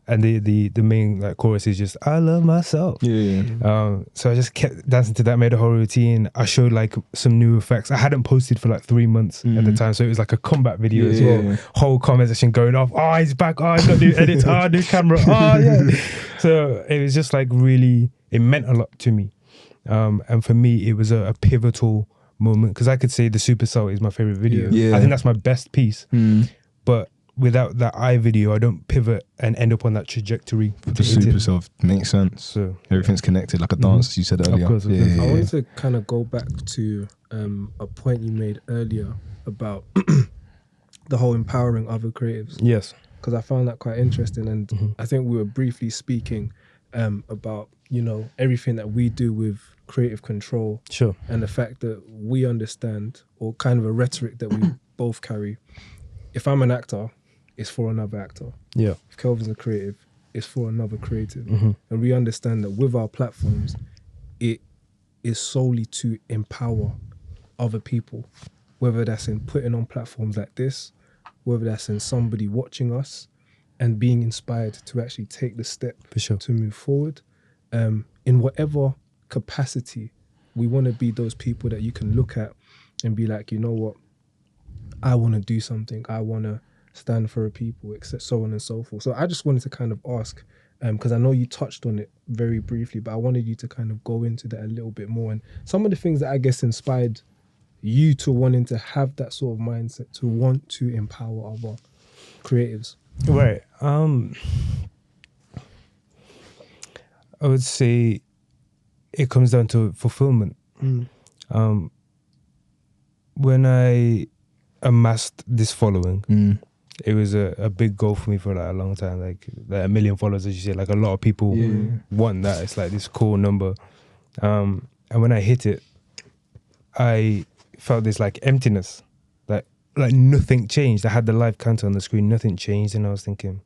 And the main like chorus is just I love myself. So I just kept dancing to that, made a whole routine. I showed like some new effects. I hadn't posted for like 3 months at the time, so it was like a combat video as well. Whole comment section going off. Oh, he's back. Oh, he's got new edits. Oh, new camera. Oh, yeah. So it was just like really, it meant a lot to me. And for me, it was a pivotal moment because I could say the Super Soul is my favorite video. I think that's my best piece. But without that I video, I don't pivot and end up on that trajectory. The Super Self makes sense. So everything's connected like a dance, as you said earlier. Of course. I wanted to kind of go back to a point you made earlier about the whole empowering other creatives. Yes. Because I found that quite interesting, and I think we were briefly speaking about, you know, everything that we do with creative control. Sure. And the fact that we understand, or kind of a rhetoric that we both carry. If I'm an actor, it's for another actor. Yeah. If Kelvin's a creative, it's for another creative. And we understand that with our platforms, it is solely to empower other people, whether that's in putting on platforms like this, whether that's in somebody watching us and being inspired to actually take the step For sure. to move forward. In whatever capacity, we want to be those people that you can look at and be like, you know what, I want to do something. I want to stand for a people, etc., so on and so forth. So I just wanted to kind of ask, because I know you touched on it very briefly, but I wanted you to kind of go into that a little bit more, and some of the things that I guess inspired you to wanting to have that sort of mindset, to want to empower other creatives. Right. I would say it comes down to fulfillment. When I amassed this following, it was a big goal for me for like a long time, like 1 million followers, as you say. Like a lot of people want that. It's like this cool number. And when I hit it, I felt this like emptiness, like nothing changed. I had the live counter on the screen, nothing changed, and I was thinking,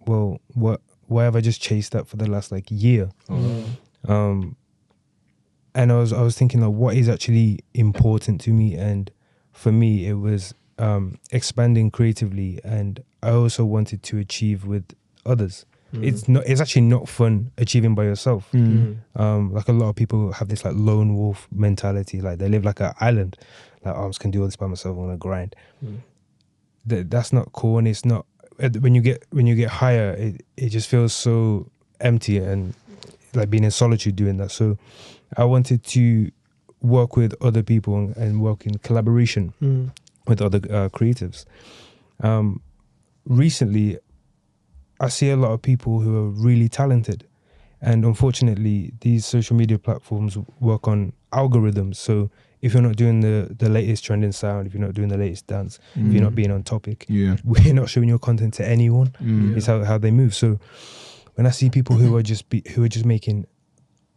well, why have I just chased that for the last like year? And I was thinking like, what is actually important to me? And for me, it was expanding creatively, and I also wanted to achieve with others. It's actually not fun achieving by yourself. Like a lot of people have this like lone wolf mentality, like they live like an island, like I just can do all this by myself on a grind. That's not cool, and it's not. When you get higher, it just feels so empty and like being in solitude doing that. So I wanted to work with other people and work in collaboration with other creatives. Recently, I see a lot of people who are really talented, and unfortunately, these social media platforms work on algorithms. So if you're not doing the latest trending sound, if you're not doing the latest dance, if you're not being on topic, we're not showing your content to anyone. It's how they move. So when I see people who are just making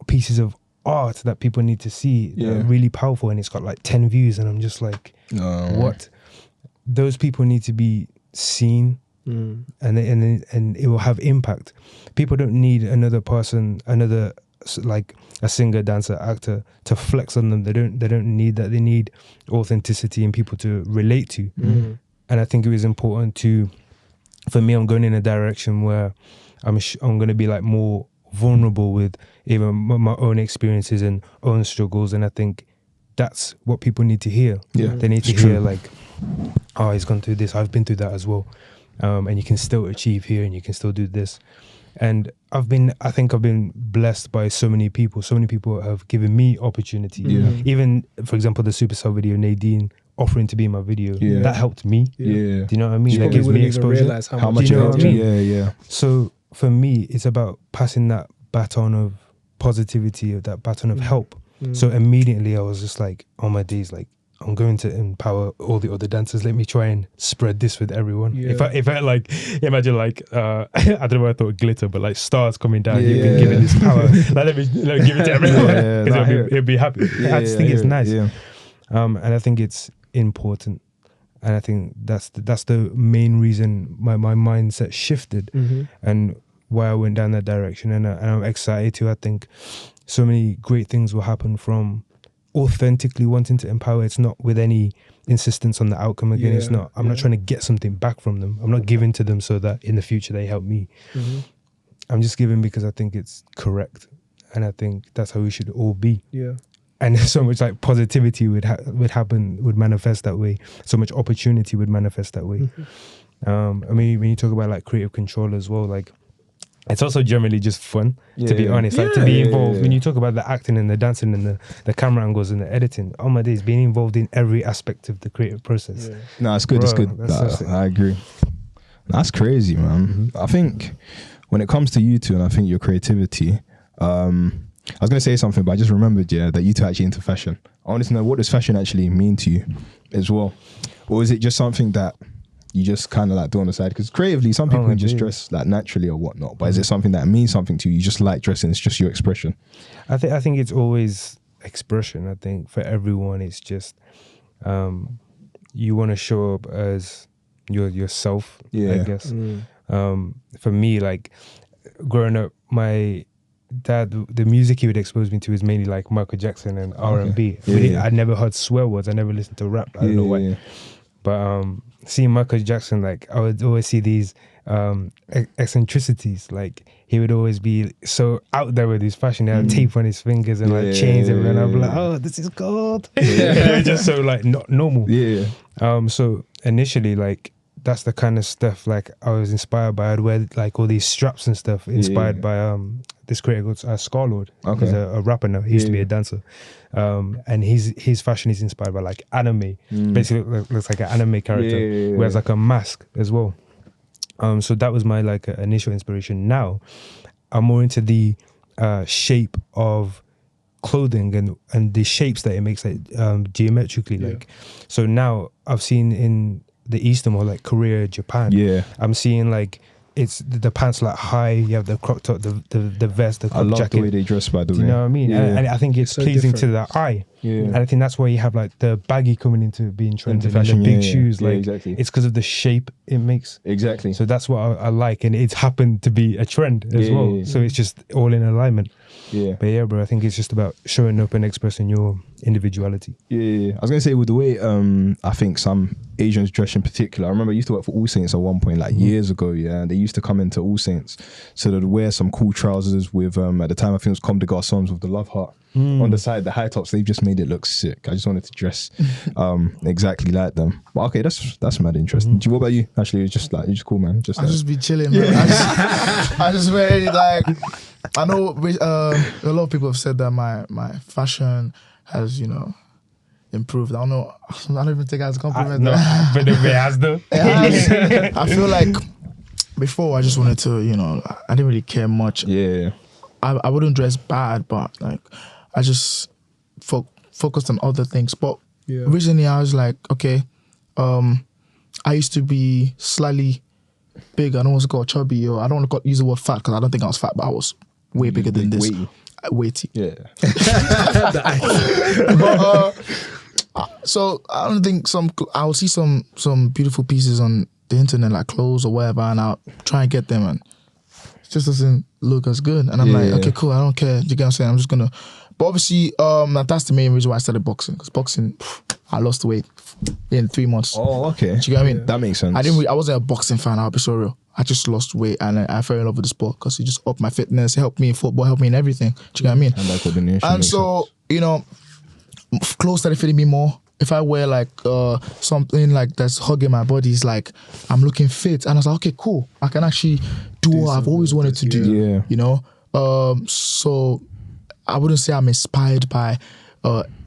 pieces of art that people need to see, that are really powerful, and it's got like 10 views, and I'm just like, what? Those people need to be seen, and it will have impact. People don't need another person, like a singer, dancer, actor to flex on them. They don't need that. They need authenticity and people to relate to. And I think it was important for me, I'm going in a direction where I'm going to be like more vulnerable with even my own experiences and own struggles, and I think that's what people need to hear. They need to hear like, oh, he's gone through this, I've been through that as well, and you can still achieve here, and you can still do this. And I think I've been blessed by so many people. So many people have given me opportunity. Even, for example, the Supercell video, Nadine offering to be in my video, that helped me. Do you know what I mean? That gives me exposure. How much you know what I mean? Yeah. So for me, it's about passing that baton of positivity, of that baton of help. So immediately I was just like, on my days, like, I'm going to empower all the other dancers. Let me try and spread this with everyone. If I like, imagine like, I don't know why I thought glitter, but like stars coming down, you've been given this power. Like, let me give it to everyone. He'll be happy. I just think it's nice. And I think it's important. And I think that's the main reason my mindset shifted and why I went down that direction. And I'm excited too. I think so many great things will happen from authentically wanting to empower. It's not with any insistence on the outcome again. It's not, I'm not trying to get something back from them. I'm not giving to them so that in the future they help me. I'm just giving because I think it's correct. And I think that's how we should all be. And so much like positivity would manifest that way. So much opportunity would manifest that way. I mean, when you talk about like creative control as well, like, it's also generally just fun, to be honest. Like, to be involved, when you talk about the acting and the dancing and the camera angles and the editing, oh my days, being involved in every aspect of the creative process. No, it's good. It's good. I agree. That's crazy, man. I think when it comes to you two, and I think your creativity, I was going to say something, but I just remembered, that you two are actually into fashion. I want to know, what does fashion actually mean to you as well? Or is it just something that you just kind of like do on the side? Because creatively, some people can just dress like naturally or whatnot, but is it something that means something to you? You just like dressing, it's just your expression? I think it's always expression. I think for everyone, it's just you want to show up as yourself, I guess. For me, like growing up, my dad, the music he would expose me to is mainly like Michael Jackson and R&B. I never heard swear words. I never listened to rap. I don't know why. But seeing Michael Jackson, like, I would always see these eccentricities. Like, he would always be so out there with his fashion. He had tape on his fingers and like chains everywhere. And I'd be like, oh, this is gold. It was just so like not normal. So initially, like, that's the kind of stuff like I was inspired by. I'd wear like all these straps and stuff inspired by this creator called Scarlord. He's a rapper now. He used to be a dancer. And his fashion is inspired by like anime. Basically looks like an anime character. Wears like a mask as well. So that was my like initial inspiration. Now I'm more into the shape of clothing and the shapes that it makes, like geometrically. Like, so now I've seen in the Eastern or like Korea, Japan, I'm seeing like it's the pants like high, you have the crop top, the vest, the crop jacket. I love the way they dress, by the way. Do you know what I mean? And I think it's so pleasing to the eye. And I think that's why you have like the baggy coming into being trendy, fashion, the big shoes. Like, exactly. It's because of the shape it makes. Exactly. So that's what I like, and it's happened to be a trend as well. So it's just all in alignment. But yeah, bro, I think it's just about showing up and expressing your individuality. I was gonna say, with the way I think some Asians dress in particular, I remember I used to work for All Saints at one point, like years ago, and they used to come into All Saints, so they'd wear some cool trousers with at the time I think it was Comme des Garçons with the love heart on the side, the high tops. They've just made it look sick. I just wanted to dress exactly like them. But okay, that's mad interesting. What about you? Actually, it's just like, you're just cool, man. Just I just be chilling, man. I just wear it like, I know a lot of people have said that my fashion has, improved. I don't even think it as a compliment. But it has though. I feel like before I just wanted to, I didn't really care much. I wouldn't dress bad, but like I just focused on other things. But recently I was like, okay, I used to be slightly big. I don't want to call chubby, or I don't want to use the word fat because I don't think I was fat, but I was way bigger than this. Weighty. Yeah. But, so I don't think I will see some beautiful pieces on the internet, like clothes or whatever, and I'll try and get them, and it just doesn't look as good. And I'm like, okay, cool, I don't care. You get what I'm saying? I'm just gonna. But obviously, that's the main reason why I started boxing. Because boxing, I lost weight in 3 months. Oh, okay. Do you get what I mean? That makes sense. I wasn't a boxing fan. I'll be so real. I just lost weight and I fell in love with the sport because it just upped my fitness, helped me in football, helped me in everything. Do you get what I mean? And that coordination. And so, you know, clothes started fitting me more. If I wear like something like that's hugging my body, it's like I'm looking fit. And I was like, okay, cool. I can actually do what I've always wanted to do. Yeah. You know? So I wouldn't say I'm inspired by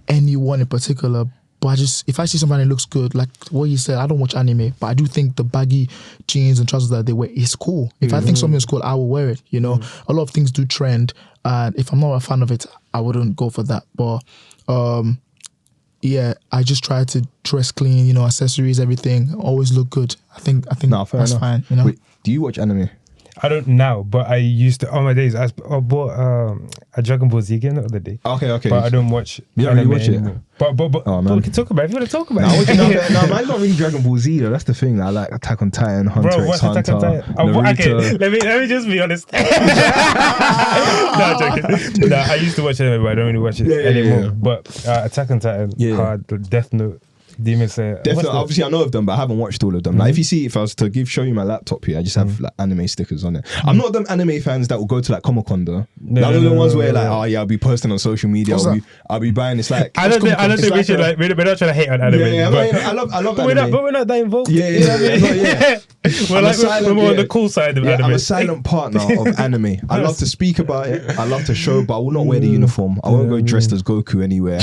anyone in particular, but if I see somebody that looks good, like what you said, I don't watch anime, but I do think the baggy jeans and trousers that they wear is cool. If I think something is cool, I will wear it, you know. A lot of things do trend, and if I'm not a fan of it, I wouldn't go for that. But yeah, I just try to dress clean, you know, accessories, everything, always look good. I think that's fine, you know. Wait, do you watch anime? I don't now, but I used to. On my days, I bought a Dragon Ball Z game the other day. Okay. But I don't watch. You don't really anime watch it? anymore. But Oh, man. we can talk about it. If you want to talk about No, it. no, mine's not really Dragon Ball Z though. That's the thing. I like Attack on Titan, Hunter Bro, x what's Hunter, Attack on Titan? Naruto. Okay, let me just be honest. No, I'm joking. No, I used to watch anime, but I don't really watch it anymore. yeah. But Attack on Titan, Death Note, Demon Slayer. Definitely, obviously I know of them, but I haven't watched all of them. Like if I was to show you my laptop here, I just have like anime stickers on it. I'm not them anime fans that will go to like Comic-Con though. Like the ones where like, oh yeah, I'll be posting on social media, I'll be buying this like. I don't think we should we're not trying to hate on anime. Yeah, but I love but anime. we're not that involved. Yeah. We're more on the cool side of anime. I'm a silent partner of anime. I love to speak about it. I love to show, but I will not wear the uniform. I won't go dressed as Goku anywhere.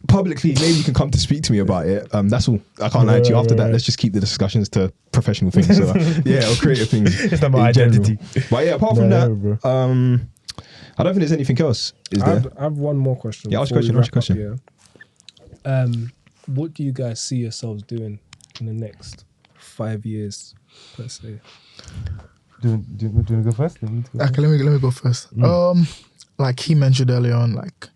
Publicly, maybe you can come to speak to me about it. That's all. I can't lie to you. After that, let's just keep the discussions to professional things. So, or creative things. It's not my identity. But yeah, apart from that, I don't think there's anything else. Is there? I have one more question. Yeah, ask your question. What do you guys see yourselves doing in the next 5 years, per se? Do you want to go first? Okay, let me go first. Like he mentioned earlier on, like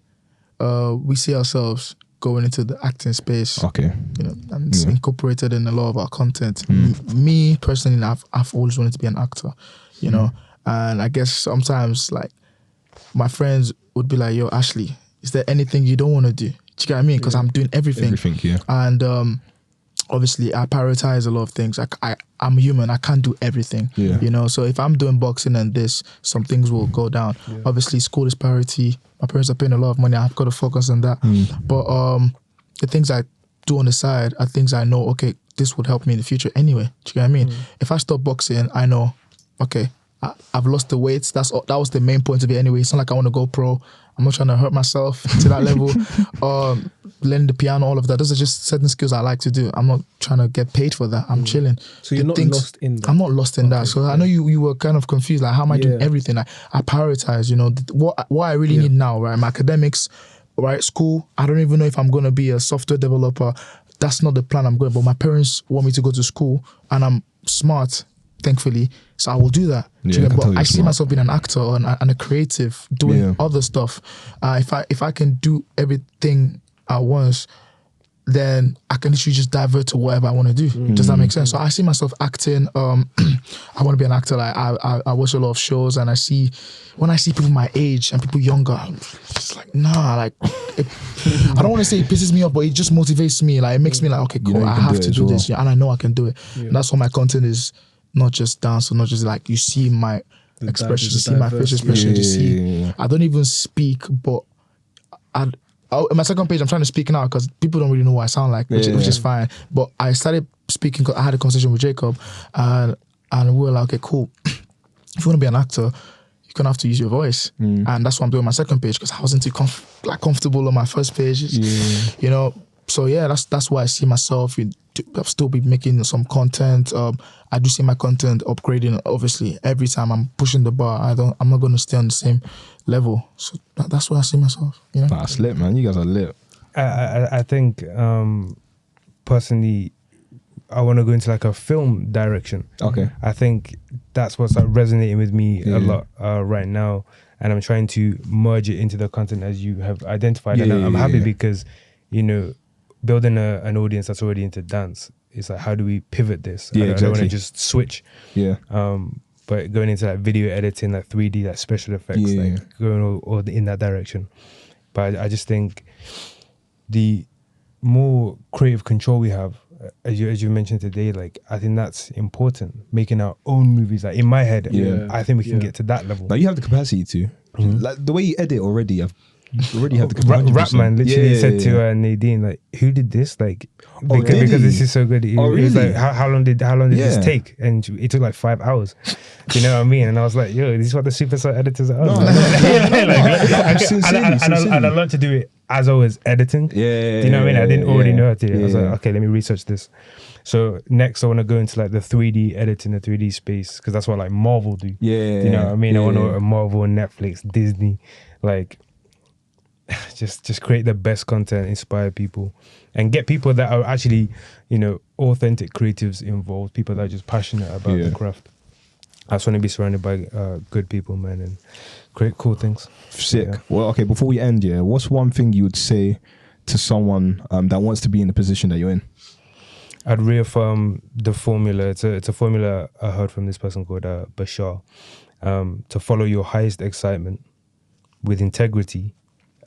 we see ourselves going into the acting space. Okay. You know, and it's incorporated in a lot of our content. Me personally, I've always wanted to be an actor, you know, and I guess sometimes like my friends would be like, yo, Ashley, is there anything you don't want to do? Do you get what I mean? Because I'm doing everything. And obviously I prioritize a lot of things. Like I'm human, I can't do everything. You know, so if I'm doing boxing and this, some things will go down. Obviously school is priority. My parents are paying a lot of money. I've got to focus on that. But the things I do on the side are things I know, okay, this would help me in the future anyway. Do you get what I mean? If I stop boxing, I know, okay, I've lost the weight. That was the main point of it anyway. It's not like I want to go pro. I'm not trying to hurt myself to that level. Learning the piano, all of that. Those are just certain skills I like to do. I'm not trying to get paid for that. I'm chilling. So you're not lost in that? I'm not lost in that. So I know you were kind of confused. Like, how am I doing everything? I prioritize, you know, what I really need now, right? My academics, right? School. I don't even know if I'm going to be a software developer. That's not the plan I'm going. But my parents want me to go to school and I'm smart, thankfully. So I will do that. But I see myself being an actor and a creative, doing other stuff. If I can do everything at once, then I can literally just divert to whatever I want to do. Does that make sense? So I see myself acting. I want to be an actor. Like I watch a lot of shows, and when I see people my age and people younger, I'm just like, nah. Like I don't want to say it pisses me off, but it just motivates me. Like it makes me like, okay, cool. I have to do this, and I know I can do it. And that's what my content is. Not just dance, or not just like you see my expressions, you see my facial expressions, you see. I don't even speak, but in my second page, I'm trying to speak now because people don't really know what I sound like, which is fine. But I started speaking because I had a conversation with Jacob, and we were like, okay, cool. If you want to be an actor, you're gonna have to use your voice, and that's what I'm doing on my second page because I wasn't too comfortable on my first page, you know. So yeah, that's why I see myself. I'll still be making some content. I do see my content upgrading. Obviously, every time I'm pushing the bar, I'm not going to stay on the same level. So that's where I see myself. You know, that's lit, man. You guys are lit. I think personally, I want to go into like a film direction. Okay. I think that's what's like resonating with me a lot right now, and I'm trying to merge it into the content as you have identified. And I'm happy because, you know, building an audience that's already into dance, it's like, how do we pivot this? I don't want to just switch. Yeah. But going into like video editing, like 3D, like special effects, like going all in that direction. But I just think the more creative control we have, as you mentioned today, like I think that's important. Making our own movies, like in my head, I think we can get to that level. Now you have the capacity to, like the way you edit already. You already have the capacity. Rapman literally said to Nadine, like, "Who did this? Like, because this is so good." He was like, "How long did this take?" And it took like 5 hours. Do you know what I mean? And I was like, "Yo, this is what the superstar editors are." And I learned to do it as I was editing. Do you know what I mean? I didn't already know how to do it. I was like, okay, let me research this. So next I want to go into like the 3D editing, the 3D space, because that's what like Marvel do. Do you know what I mean? I want to Marvel, Netflix, Disney, like just create the best content, inspire people, and get people that are actually, you know, authentic creatives involved, people that are just passionate about the craft. I just want to be surrounded by good people, man, and create cool things. Sick. Yeah. Well, okay, before we end, what's one thing you would say to someone that wants to be in the position that you're in? I'd reaffirm the formula. It's a formula I heard from this person called Bashar. To follow your highest excitement with integrity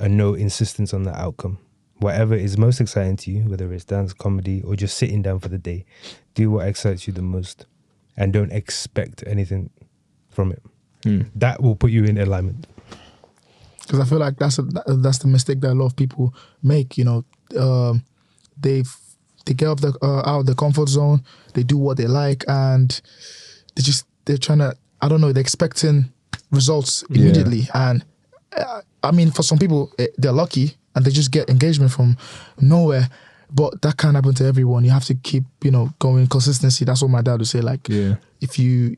and no insistence on the outcome. Whatever is most exciting to you, whether it's dance, comedy, or just sitting down for the day, do what excites you the most and don't expect anything from it. That will put you in alignment. Because I feel like that's the mistake that a lot of people make. You know, they get out of the comfort zone, they do what they like, and they're trying to, I don't know, they're expecting results immediately. And I mean, for some people, they're lucky and they just get engagement from nowhere. But that can't happen to everyone. You have to keep, you know, going. Consistency. That's what my dad would say. Like, if you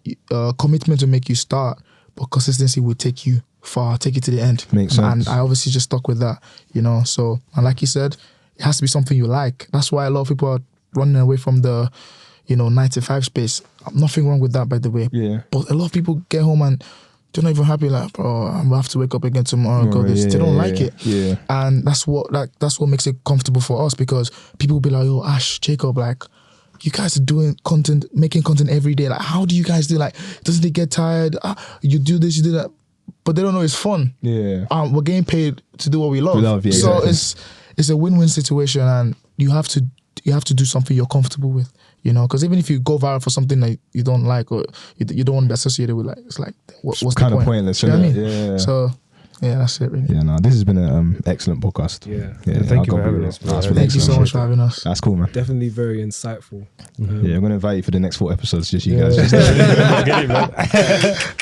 commitment will make you start, but consistency will take you far, take you to the end. Makes sense. And I obviously just stuck with that, you know. So, and like you said, it has to be something you like. That's why a lot of people are running away from the, you know, 9-to-5 space. Nothing wrong with that, by the way. Yeah. But a lot of people get home and they're not even happy. Like, bro, I'm gonna have to wake up again tomorrow and go this. They don't like it. Yeah. And that's what makes it comfortable for us, because people will be like, "Yo, Ash, Jacob, like, you guys are doing content, making content every day. Like, how do you guys do? Like, doesn't it get tired? You do this, you do that." But they don't know it's fun. Yeah. We're getting paid to do what we love. So exactly. It's a win-win situation, and you have to do something you're comfortable with. You know, because even if you go viral for something that you don't like or you don't want to be associated with, like, it's like, what's the kind point? of pointless, you know isn't what I mean? Yeah. So, yeah, that's it, really. Yeah, no, this has been an excellent podcast. Yeah. Thank you for having us. Thank you so much for having us. That's cool, man. Definitely very insightful. Yeah, I'm going to invite you for the next 4 episodes, just you guys.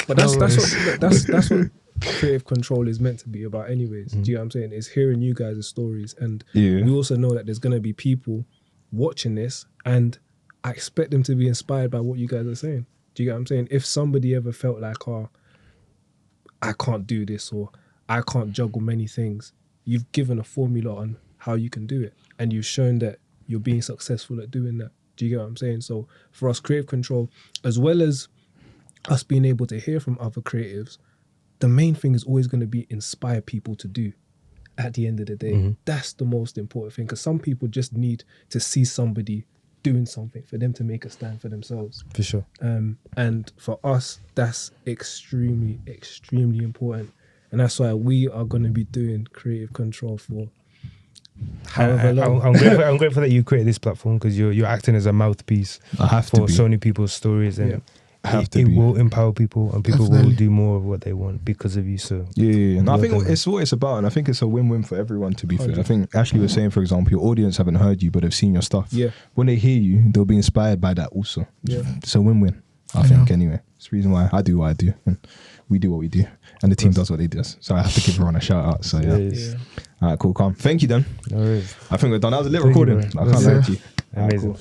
But that's what creative control is meant to be about anyways. Do you know what I'm saying? It's hearing you guys' stories, and we also know that there's going to be people watching this, and I expect them to be inspired by what you guys are saying. Do you get what I'm saying? If somebody ever felt like, oh, I can't do this, or I can't juggle many things, you've given a formula on how you can do it, and you've shown that you're being successful at doing that. Do you get what I'm saying? So for us, creative control, as well as us being able to hear from other creatives, the main thing is always going to be inspire people to do. At the end of the day, that's the most important thing, because some people just need to see somebody doing something for them to make a stand for themselves. For sure. And for us, that's extremely, extremely important. And that's why we are going to be doing creative control for however long. I'm grateful that you created this platform, because you're acting as a mouthpiece for so many people's stories, and it will empower people, and people will do more of what they want because of you. So and I think it's what it's about, and I think it's a win-win for everyone, to be fair. I think Ashley was saying, for example, your audience haven't heard you but have seen your stuff. When they hear you, they'll be inspired by that also. It's a win-win, I think, anyway. It's the reason why I do what I do, and we do what we do, and the team does what they do. So I have to give everyone a shout out. So all right, cool, calm. Thank you, Dan. No worries. I think we're done. That was a little recording. I can't lie to you. Amazing. Cool.